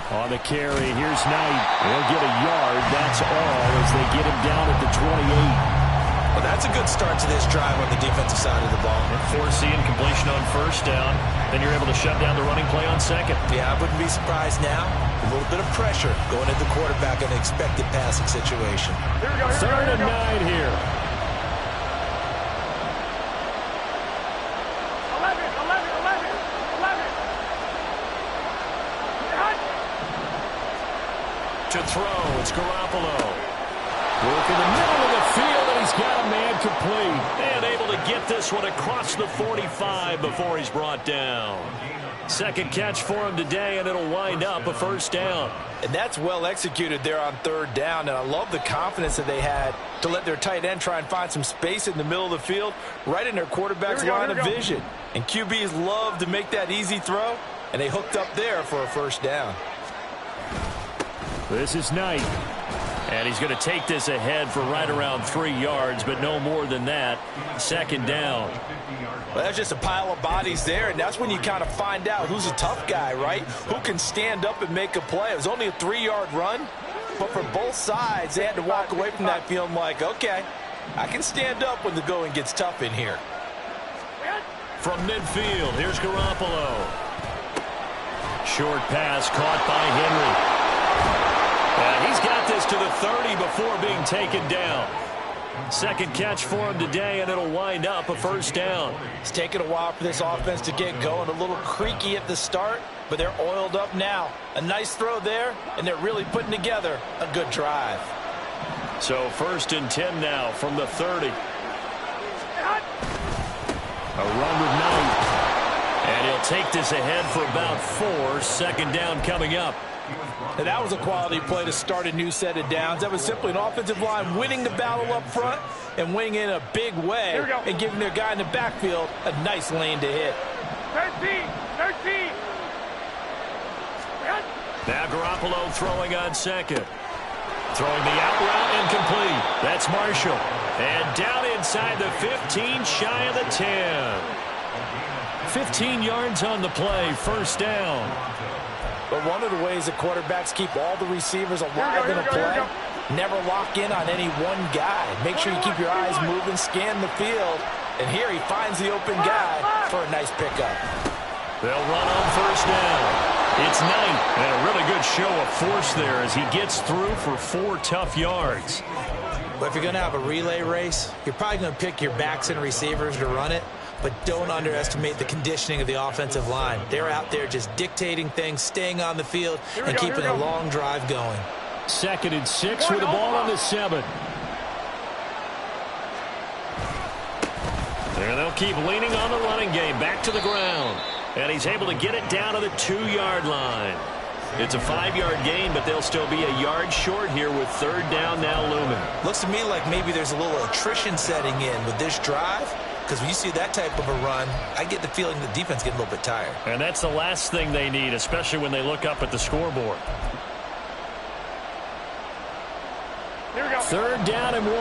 On the carry, here's Knight. He'll get a yard, that's all, as they get him down at the 28. Well, that's a good start to this drive on the defensive side of the ball. Force the incompletion on 1st down, then you're able to shut down the running play on 2nd. Yeah, I wouldn't be surprised now. A little bit of pressure going at the quarterback in an expected passing situation. Here we go. 3rd and 9 here. 11. To throw, it's Garoppolo. Work in the middle of the field, and he's got a man complete. And able to get this one across the 45 before he's brought down. Second catch for him today, and it'll wind up a first down. And that's well executed there on third down, and I love the confidence that they had to let their tight end try and find some space in the middle of the field, right in their quarterback's line of vision. And QBs love to make that easy throw, and they hooked up there for a first down. This is Knight. And he's going to take this ahead for right around 3 yards, but no more than that. Second down. Well, that's just a pile of bodies there, and that's when you kind of find out who's a tough guy, right? Who can stand up and make a play. It was only a 3-yard run, but for both sides, they had to walk away from that feeling like, okay, I can stand up when the going gets tough in here. From midfield, here's Garoppolo. Short pass caught by Henry. He's got this to the 30 before being taken down. Second catch for him today, and it'll wind up a first down. It's taken a while for this offense to get going. A little creaky at the start, but they're oiled up now. A nice throw there, and they're really putting together a good drive. So 1st and 10 now from the 30. A run with Knight. And he'll take this ahead for about 4. Second down coming up. And that was a quality play to start a new set of downs. That was simply an offensive line winning the battle up front and winning in a big way and giving their guy in the backfield a nice lane to hit. 13. Now Garoppolo throwing on second. Throwing the out route incomplete. That's Marshall. And down inside the 15, shy of the 10. 15 yards on the play, first down. But one of the ways that quarterbacks keep all the receivers alive in a play, never lock in on any one guy. Make sure you keep your eyes moving, scan the field. And here he finds the open guy for a nice pickup. They'll run on first down. It's Knight, and a really good show of force there as he gets through for 4 tough yards. But if you're going to have a relay race, you're probably going to pick your backs and receivers to run it. But don't underestimate the conditioning of the offensive line. They're out there just dictating things, staying on the field, and keeping a long drive going. 2nd and 6 with the ball on the 7. There they'll keep leaning on the running game. Back to the ground. And he's able to get it down to the 2-yard line. It's a 5-yard gain, but they'll still be a yard short here with third down now looming. Looks to me like maybe there's a little attrition setting in with this drive. Because when you see that type of a run, I get the feeling the defense getting a little bit tired. And that's the last thing they need, especially when they look up at the scoreboard. Here we go. 3rd down and 1.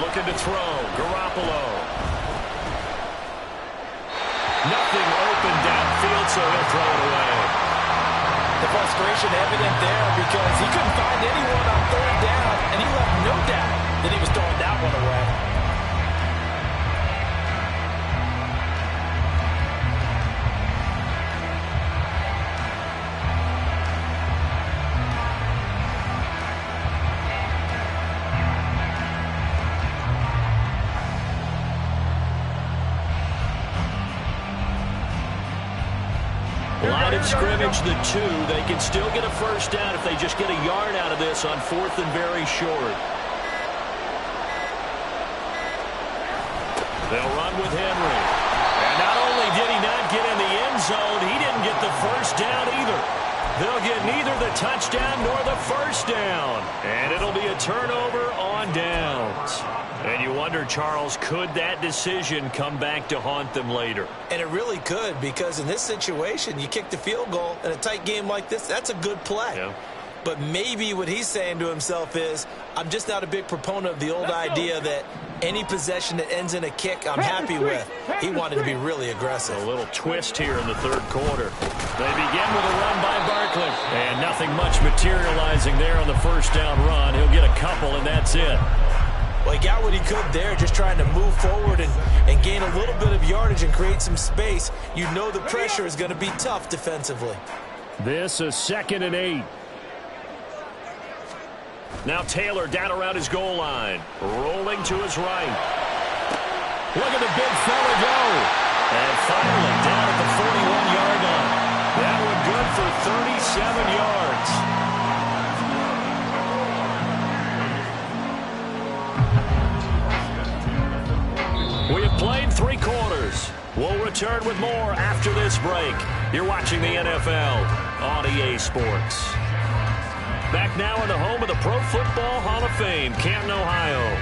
Looking to throw. Garoppolo. Nothing open downfield, so he'll throw it away. The frustration evident there because he couldn't find anyone on third down, and he left no doubt that he was throwing that one away. Line of scrimmage, the 2. They can still get a first down if they just get a yard out of this on 4th and very short. They'll run with Henry. And not only did he not get in the end zone, he didn't get the first down either. They'll get neither the touchdown nor the first down. And it'll be a turnover on downs. And you wonder, Charles, could that decision come back to haunt them later? And it really could, because in this situation, you kick the field goal in a tight game like this, that's a good play. Yeah. But maybe what he's saying to himself is, I'm just not a big proponent of the old idea that any possession that ends in a kick I'm happy with. He wanted to be really aggressive. A little twist here in the 3rd quarter. They begin with a run by Barkley. And nothing much materializing there on the first down run. He'll get a couple, and that's it. Well, he got what he could there, just trying to move forward and gain a little bit of yardage and create some space. You know the pressure is going to be tough defensively. This is 2nd and 8. Now Taylor down around his goal line. Rolling to his right. Look at the big fella go. And finally down at the 41-yard line. 37 yards. We have played 3 quarters. We'll return with more after this break. You're watching the NFL on EA Sports. Back now in the home of the Pro Football Hall of Fame, Canton, Ohio.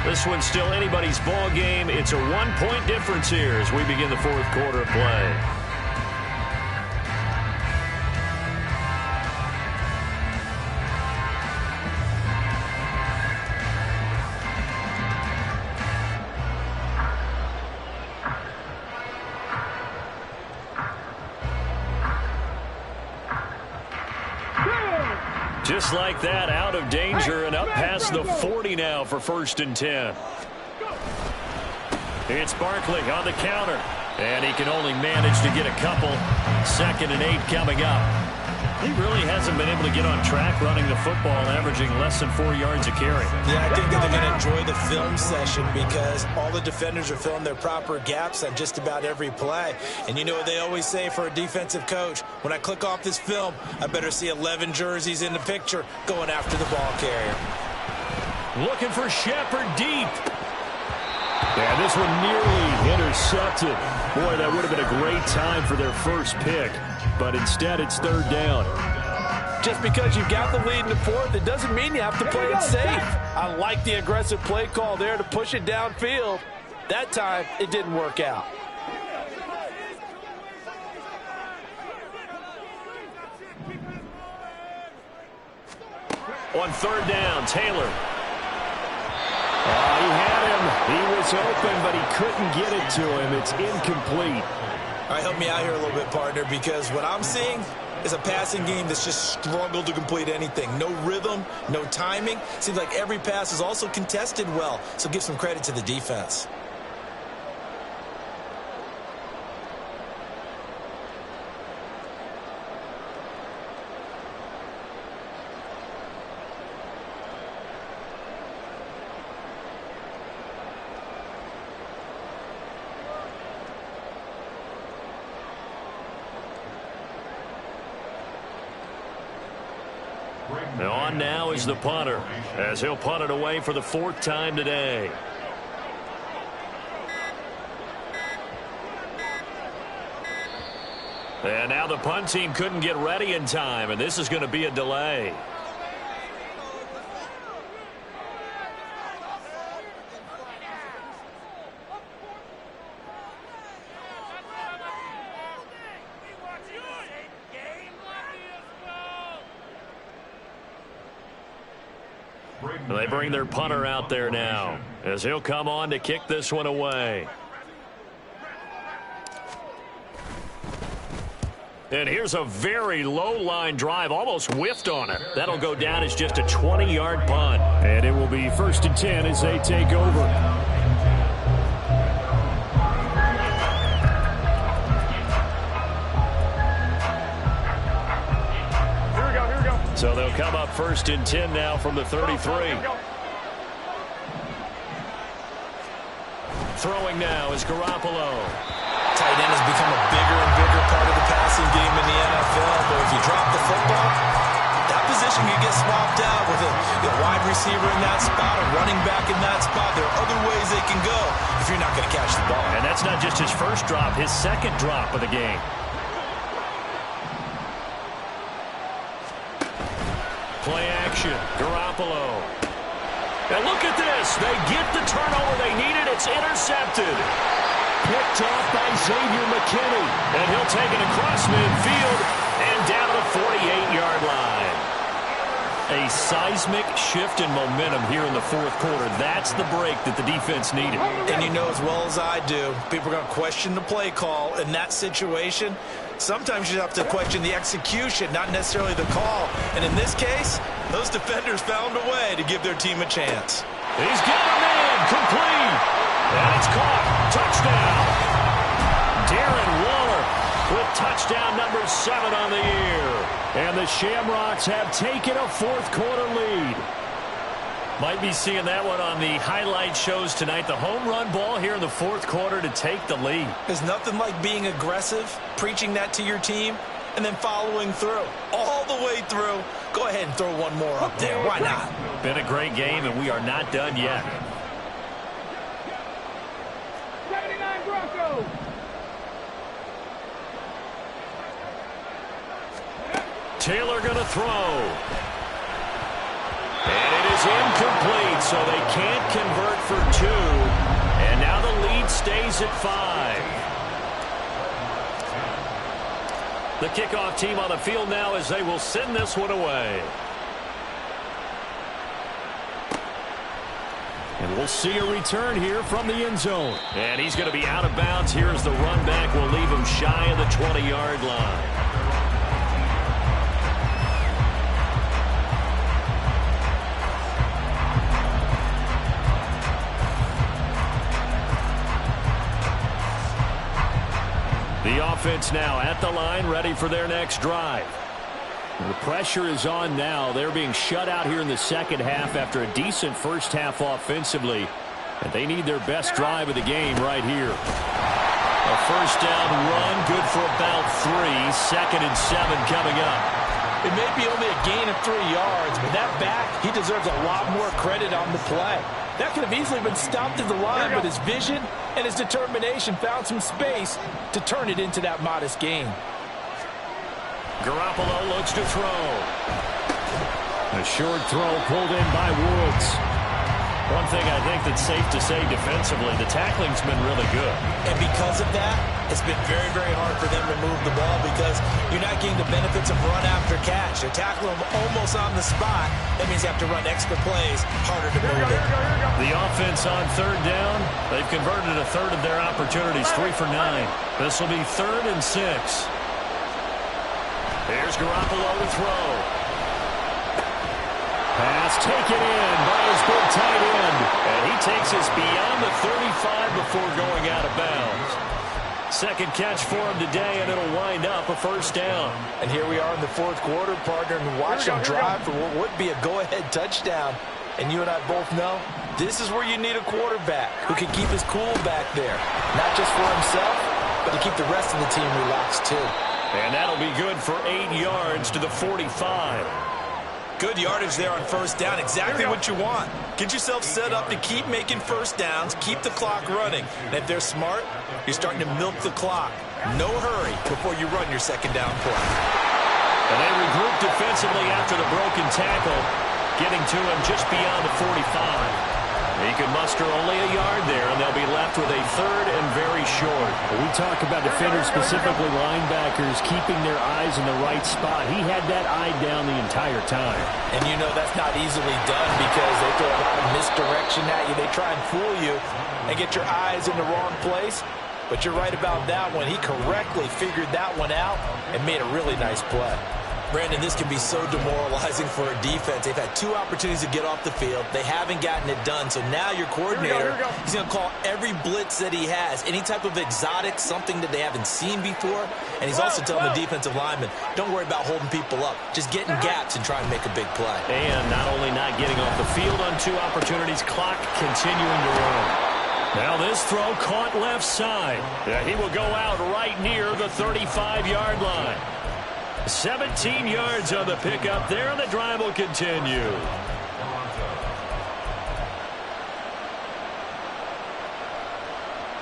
This one's still anybody's ball game. It's a 1-point difference here as we begin the 4th quarter of play. Just like that, out of danger and up past the 40 now for 1st and 10. It's Barkley on the counter, and he can only manage to get a couple. 2nd and 8 coming up. He really hasn't been able to get on track running the football, averaging less than 4 yards a carry. Yeah, I think that they're going to enjoy the film session because all the defenders are filling their proper gaps on just about every play. And you know what they always say for a defensive coach? When I click off this film, I better see 11 jerseys in the picture going after the ball carrier. Looking for Shepard deep. Yeah, this one nearly intercepted. Boy, that would have been a great time for their first pick. But instead, it's 3rd down. Just because you've got the lead in the 4th, it doesn't mean you have to play it safe. I like the aggressive play call there to push it downfield. That time, it didn't work out. On 3rd down, Taylor. He had him. He was open, but he couldn't get it to him. It's incomplete. All right, help me out here a little bit, partner, because what I'm seeing is a passing game that's just struggled to complete anything. No rhythm, no timing. Seems like every pass is also contested well, so give some credit to the defense. On now is the punter, as he'll punt it away for the 4th time today. And now the punt team couldn't get ready in time, and this is going to be a delay. They bring their punter out there now, as he'll come on to kick this one away. And here's a very low-line drive, almost whiffed on it. That'll go down as just a 20-yard punt. And it will be 1st and 10 as they take over. So they'll come up 1st and 10 now from the 33. Throwing now is Garoppolo. Tight end has become a bigger and bigger part of the passing game in the NFL. But if you drop the football, that position can get swapped out with a wide receiver in that spot, a running back in that spot. There are other ways they can go if you're not going to catch the ball. And that's not just his first drop, his 2nd drop of the game. Play action, Garoppolo. And look at this. They get the turnover they needed. It's intercepted. Picked off by Xavier McKinney. And he'll take it across midfield and down to the 48-yard line. A seismic shift in momentum here in the 4th quarter. That's the break that the defense needed. And you know as well as I do, people are going to question the play call in that situation. Sometimes you have to question the execution, not necessarily the call. And in this case, those defenders found a way to give their team a chance. He's got a man, complete. And it's caught. Touchdown. Darren Waller with touchdown number 7 on the year. And the Shamrocks have taken a 4th quarter lead. Might be seeing that one on the highlight shows tonight. The home run ball here in the 4th quarter to take the lead. There's nothing like being aggressive, preaching that to your team, and then following through all the way through. Go ahead and throw one more up there. Why not? Been a great game, and we are not done yet. 79 Broncos. Taylor going to throw. And it is incomplete, so they can't convert for 2. And now the lead stays at 5. The kickoff team on the field now as they will send this one away. And we'll see a return here from the end zone. And he's going to be out of bounds. Here's the run back. We'll leave him shy of the 20-yard line. The offense now at the line, ready for their next drive. The pressure is on now. They're being shut out here in the second half after a decent first half offensively. And they need their best drive of the game right here. A first down run, good for about 3. 2nd and 7 coming up. It may be only a gain of 3 yards, but that back, he deserves a lot more credit on the play. That could have easily been stopped at the line, but his vision and his determination found some space to turn it into that modest gain. Garoppolo looks to throw. A short throw pulled in by Woods. One thing I think that's safe to say defensively, the tackling's been really good. And because of that, it's been very, very hard for them to move the ball because you're not getting the benefits of run after catch. They're tackling them almost on the spot. That means you have to run extra plays, harder to move it. The offense on 3rd down, they've converted a third of their opportunities, 3 for 9. This will be 3rd and 6. Here's Garoppolo to throw. Pass taken in by his big tight end. And he takes us beyond the 35 before going out of bounds. Second catch for him today, and it'll wind up a first down. And here we are in the 4th quarter, partner, and watch him drive for what would be a go-ahead touchdown. And you and I both know this is where you need a quarterback who can keep his cool back there. Not just for himself, but to keep the rest of the team relaxed too. And that'll be good for 8 yards to the 45. Good yardage there on first down. Exactly what you want. Get yourself set up to keep making first downs, keep the clock running. And if they're smart, you're starting to milk the clock. No hurry before you run your second down play. And they regroup defensively after the broken tackle, getting to him just beyond the 45. He can muster only a yard there, and they'll be left with a 3rd and very short. We talk about defenders, specifically linebackers, keeping their eyes in the right spot. He had that eye down the entire time. And you know that's not easily done because they throw a lot of misdirection at you. They try and fool you and get your eyes in the wrong place. But you're right about that one. He correctly figured that one out and made a really nice play. Brandon, this can be so demoralizing for a defense. They've had 2 opportunities to get off the field. They haven't gotten it done. So now your coordinator, he's going to call every blitz that he has, any type of exotic, something that they haven't seen before. And he's also telling the defensive lineman, don't worry about holding people up. Just get in gaps and try and make a big play. And not only not getting off the field on 2 opportunities, clock continuing to run. Now this throw caught left side. He will go out right near the 35-yard line. 17 yards on the pickup there, and the drive will continue.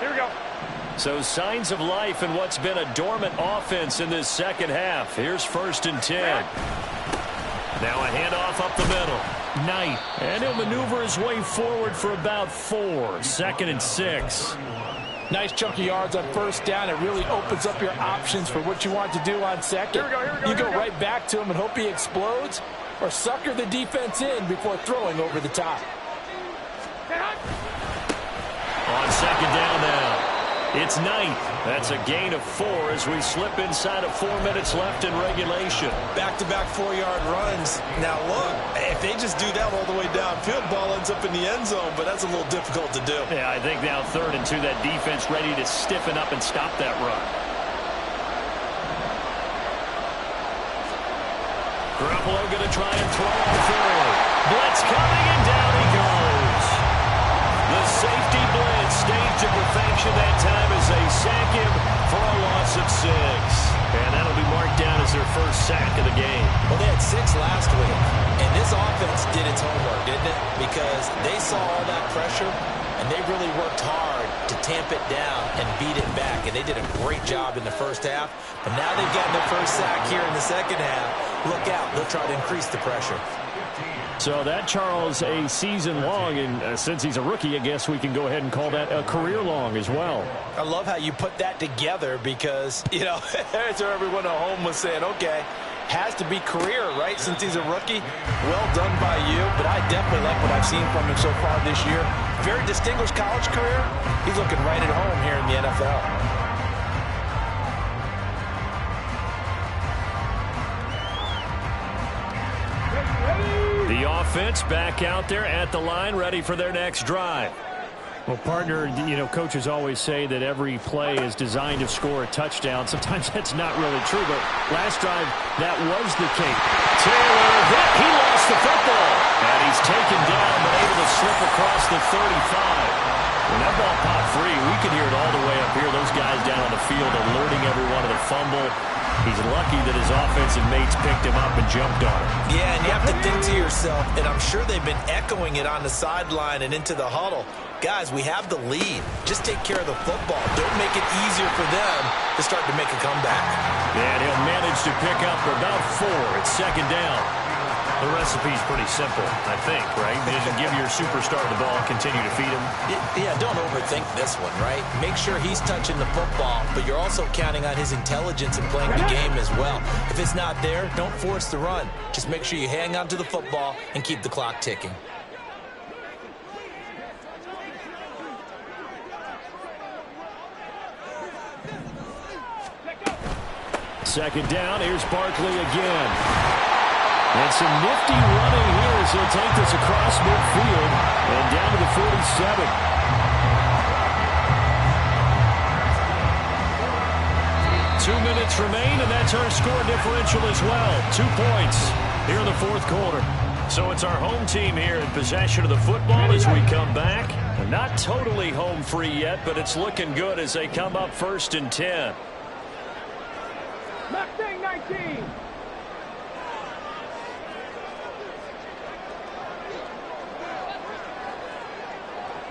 Here we go. So signs of life in what's been a dormant offense in this second half. Here's 1st and 10. Now a handoff up the middle. Knight, and he'll maneuver his way forward for about 4. 2nd and 6. Nice chunk of yards on first down. It really opens up your options for what you want to do on second. You go right back to him and hope he explodes, or sucker the defense in before throwing over the top. On 2nd down now. It's Knight. That's a gain of 4 as we slip inside of 4 minutes left in regulation. Back-to-back 4-yard runs. Now, look, if they just do that all the way downfield, ball ends up in the end zone, but that's a little difficult to do. Yeah, I think now 3rd and 2, that defense ready to stiffen up and stop that run. Garoppolo going to try and throw on 3rd. Blitz coming, and down he goes. The safety blitz staged to perfection that time as they sack him for a loss of 6. And that'll be marked down as their first sack of the game. Well, they had 6 last week, and this offense did its homework, didn't it? Because they saw all that pressure, and they really worked hard to tamp it down and beat it back, and they did a great job in the first half. But now they've gotten their first sack here in the second half. Look out. They'll try to increase the pressure. So that, Charles, a season long, and since he's a rookie, I guess we can go ahead and call that a career long as well. I love how you put that together because, you know, that's where everyone at home was saying, okay, has to be career, right, since he's a rookie. Well done by you, but I definitely like what I've seen from him so far this year. Very distinguished college career. He's looking right at home here in the NFL. The offense back out there at the line, ready for their next drive. Well, partner, you know, coaches always say that every play is designed to score a touchdown. Sometimes that's not really true, but last drive, that was the case. Taylor hit. He lost the football. And he's taken down, but able to slip across the 35. When that ball popped free, we could hear it all the way up here. Those guys down on the field alerting everyone of the fumble. He's lucky that his offensive mates picked him up and jumped on him. Yeah, and you have to think to yourself, and I'm sure they've been echoing it on the sideline and into the huddle. Guys, we have the lead. Just take care of the football. Don't make it easier for them to start to make a comeback. And he'll manage to pick up about 4. It's second down. The recipe's pretty simple, I think, right? Just give your superstar the ball and continue to feed him. Yeah, don't overthink this one, right? Make sure he's touching the football, but you're also counting on his intelligence in playing the game as well. If it's not there, don't force the run. Just make sure you hang on to the football and keep the clock ticking. Second down, here's Barkley again. And some nifty running here as he'll take this across midfield and down to the 47. Two minutes remain, and that's our score differential as well. 2 points here in the fourth quarter. So it's our home team here in possession of the football as we come back. We're not totally home free yet, but it's looking good as they come up 1st and 10. Mustang 19.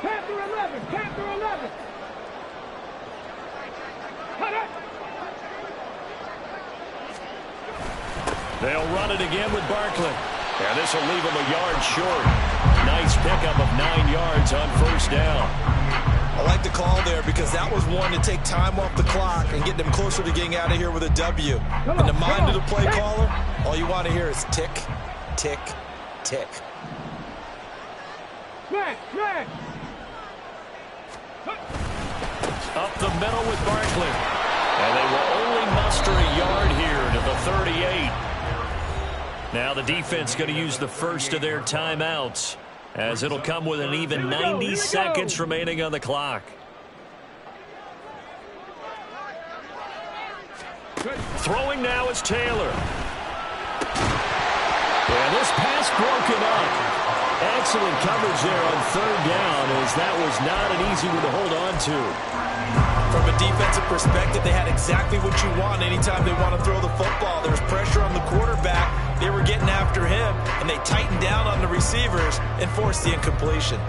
Panther 11. Panther 11. Cut it. They'll run it again with Barkley. And this will leave him a yard short. Nice pickup of 9 yards on first down. I like the call there because that was one to take time off the clock and get them closer to getting out of here with a W. In the mind of the play caller, all you want to hear is tick, tick, tick. Smash, smash. Up the middle with Barkley. And they will only muster a yard here to the 38. Now the defense going to use the first of their timeouts, as it'll come with an even 90 seconds remaining on the clock. Throwing now is Taylor. And this pass broken up. Excellent coverage there on third down, as that was not an easy one to hold on to. From a defensive perspective, they had exactly what you want anytime they want to throw the football. There was pressure on the quarterback. They were getting after him, and they tightened down on the receivers and forced the incompletion.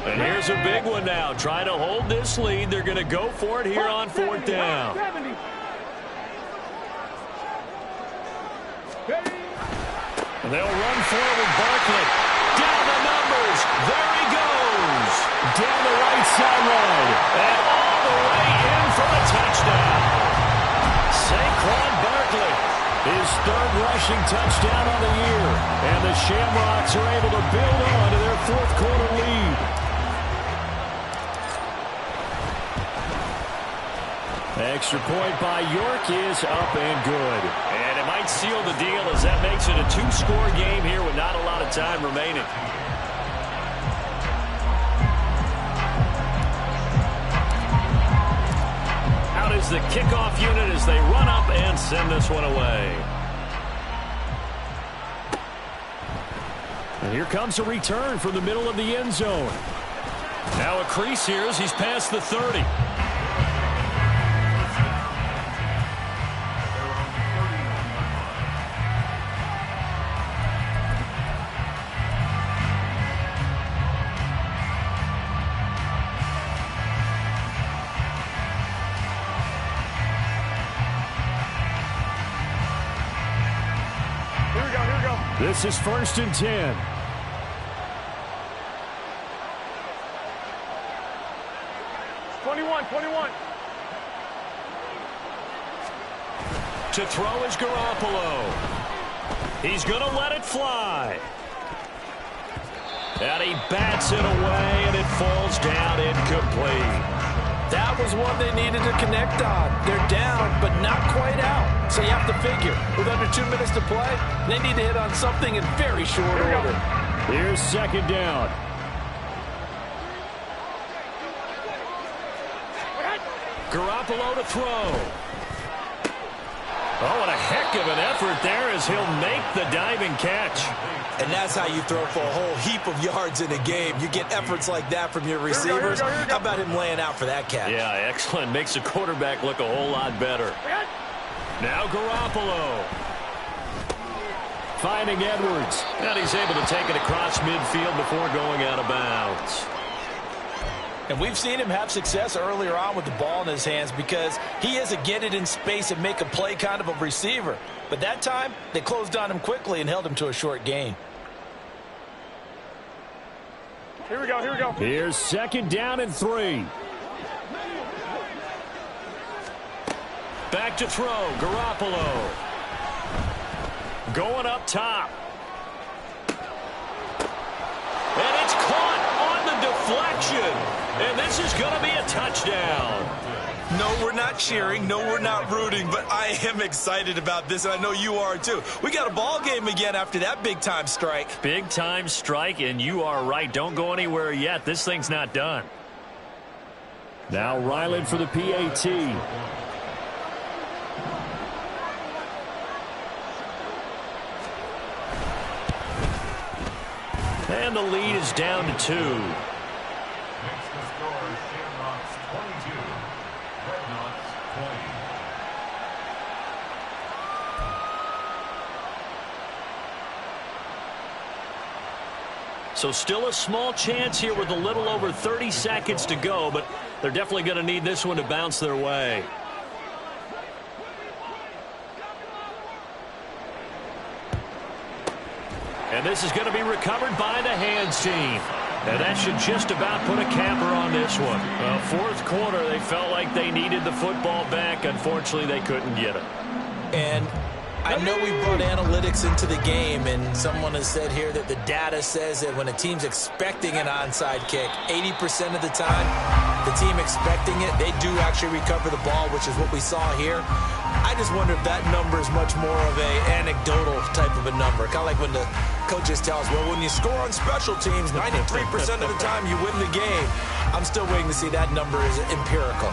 And here's a big one now. Trying to hold this lead. They're going to go for it here on 4th down. And they'll run forward. Barkley down the numbers. There he goes. Down the right sideline. And all the way in for a touchdown. Saquon Barkley. His third rushing touchdown on the year. And the Shamrocks are able to build on to their fourth quarter lead. Extra point by York is up and good. And it might seal the deal as that makes it a 2-score game here with not a lot of time remaining. Out is the kickoff unit as they run up and send this one away. And here comes a return from the middle of the end zone. Now a crease here as he's past the 30. This is 1st and 10. To throw is Garoppolo. He's going to let it fly. And he bats it away, and it falls down incomplete. That was one they needed to connect on. They're down, but not quite out. So you have to figure, with under 2 minutes to play, they need to hit on something in very short order. Here's 2nd down. Garoppolo to throw. Oh, what a heck of an effort there as he'll make the diving catch. And that's how you throw for a whole heap of yards in a game. You get efforts like that from your receivers. How about him laying out for that catch? Yeah, excellent. Makes the quarterback look a whole lot better. Now Garoppolo. Finding Edwards. And he's able to take it across midfield before going out of bounds. And we've seen him have success earlier on with the ball in his hands because he is a get it in space and make a play kind of a receiver. But that time, they closed on him quickly and held him to a short gain. Here we go. Here's 2nd down and 3. Back to throw, Garoppolo. Going up top. And it's caught on the deflection. And this is going to be a touchdown. No, we're not cheering. No, we're not rooting. But I am excited about this, and I know you are too. We got a ball game again after that big-time strike. Big-time strike, and you are right. Don't go anywhere yet. This thing's not done. Now Ryland for the PAT. And the lead is down to 2. So still a small chance here with a little over 30 seconds to go, but they're definitely going to need this one to bounce their way. And this is going to be recovered by the hands team. And that should just about put a capper on this one. Fourth quarter, they felt like they needed the football back. Unfortunately, they couldn't get it. And I know we brought analytics into the game, and someone has said here that the data says that when a team's expecting an onside kick, 80% of the time, the team expecting it, they do actually recover the ball, which is what we saw here. I just wonder if that number is much more of a anecdotal type of a number. Kind of like when the coaches tell us, well, when you score on special teams, 93% of the time you win the game. I'm still waiting to see that number is empirical.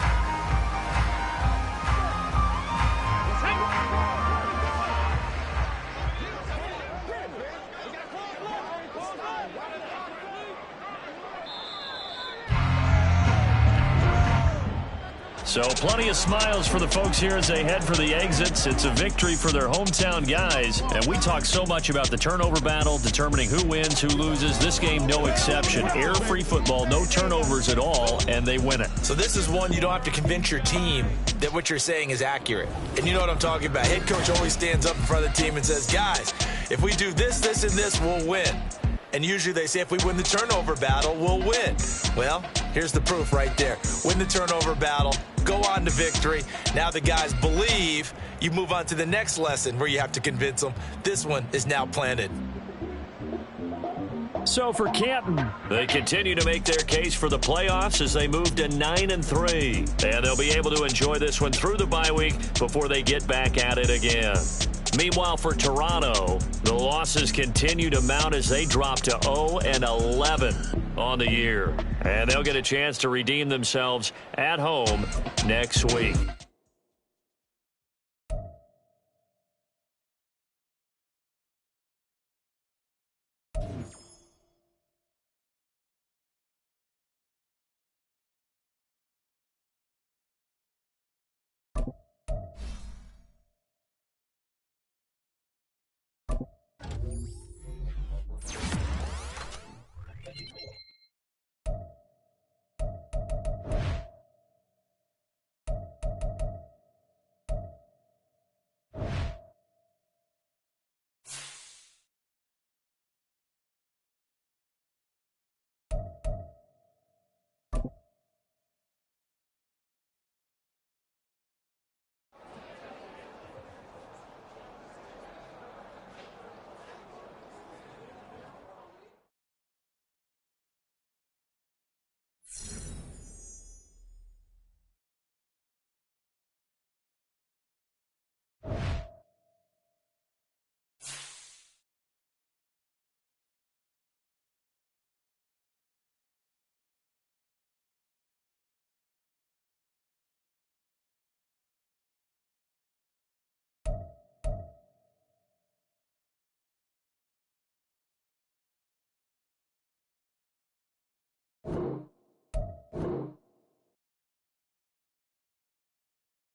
So plenty of smiles for the folks here as they head for the exits. It's a victory for their hometown guys. And we talk so much about the turnover battle, determining who wins, who loses. This game, no exception. Error-free football, no turnovers at all, and they win it. So this is one you don't have to convince your team that what you're saying is accurate. And you know what I'm talking about. Head coach always stands up in front of the team and says, guys, if we do this, this, and this, we'll win. And usually they say if we win the turnover battle, we'll win. Well, here's the proof right there. Win the turnover battle, go on to victory. Now the guys believe. You move on to the next lesson where you have to convince them. This one is now planted. So for Canton, they continue to make their case for the playoffs as they move to 9-3. And they'll be able to enjoy this one through the bye week before they get back at it again. Meanwhile, for Toronto, the losses continue to mount as they drop to 0-11 on the year. And they'll get a chance to redeem themselves at home next week. Go.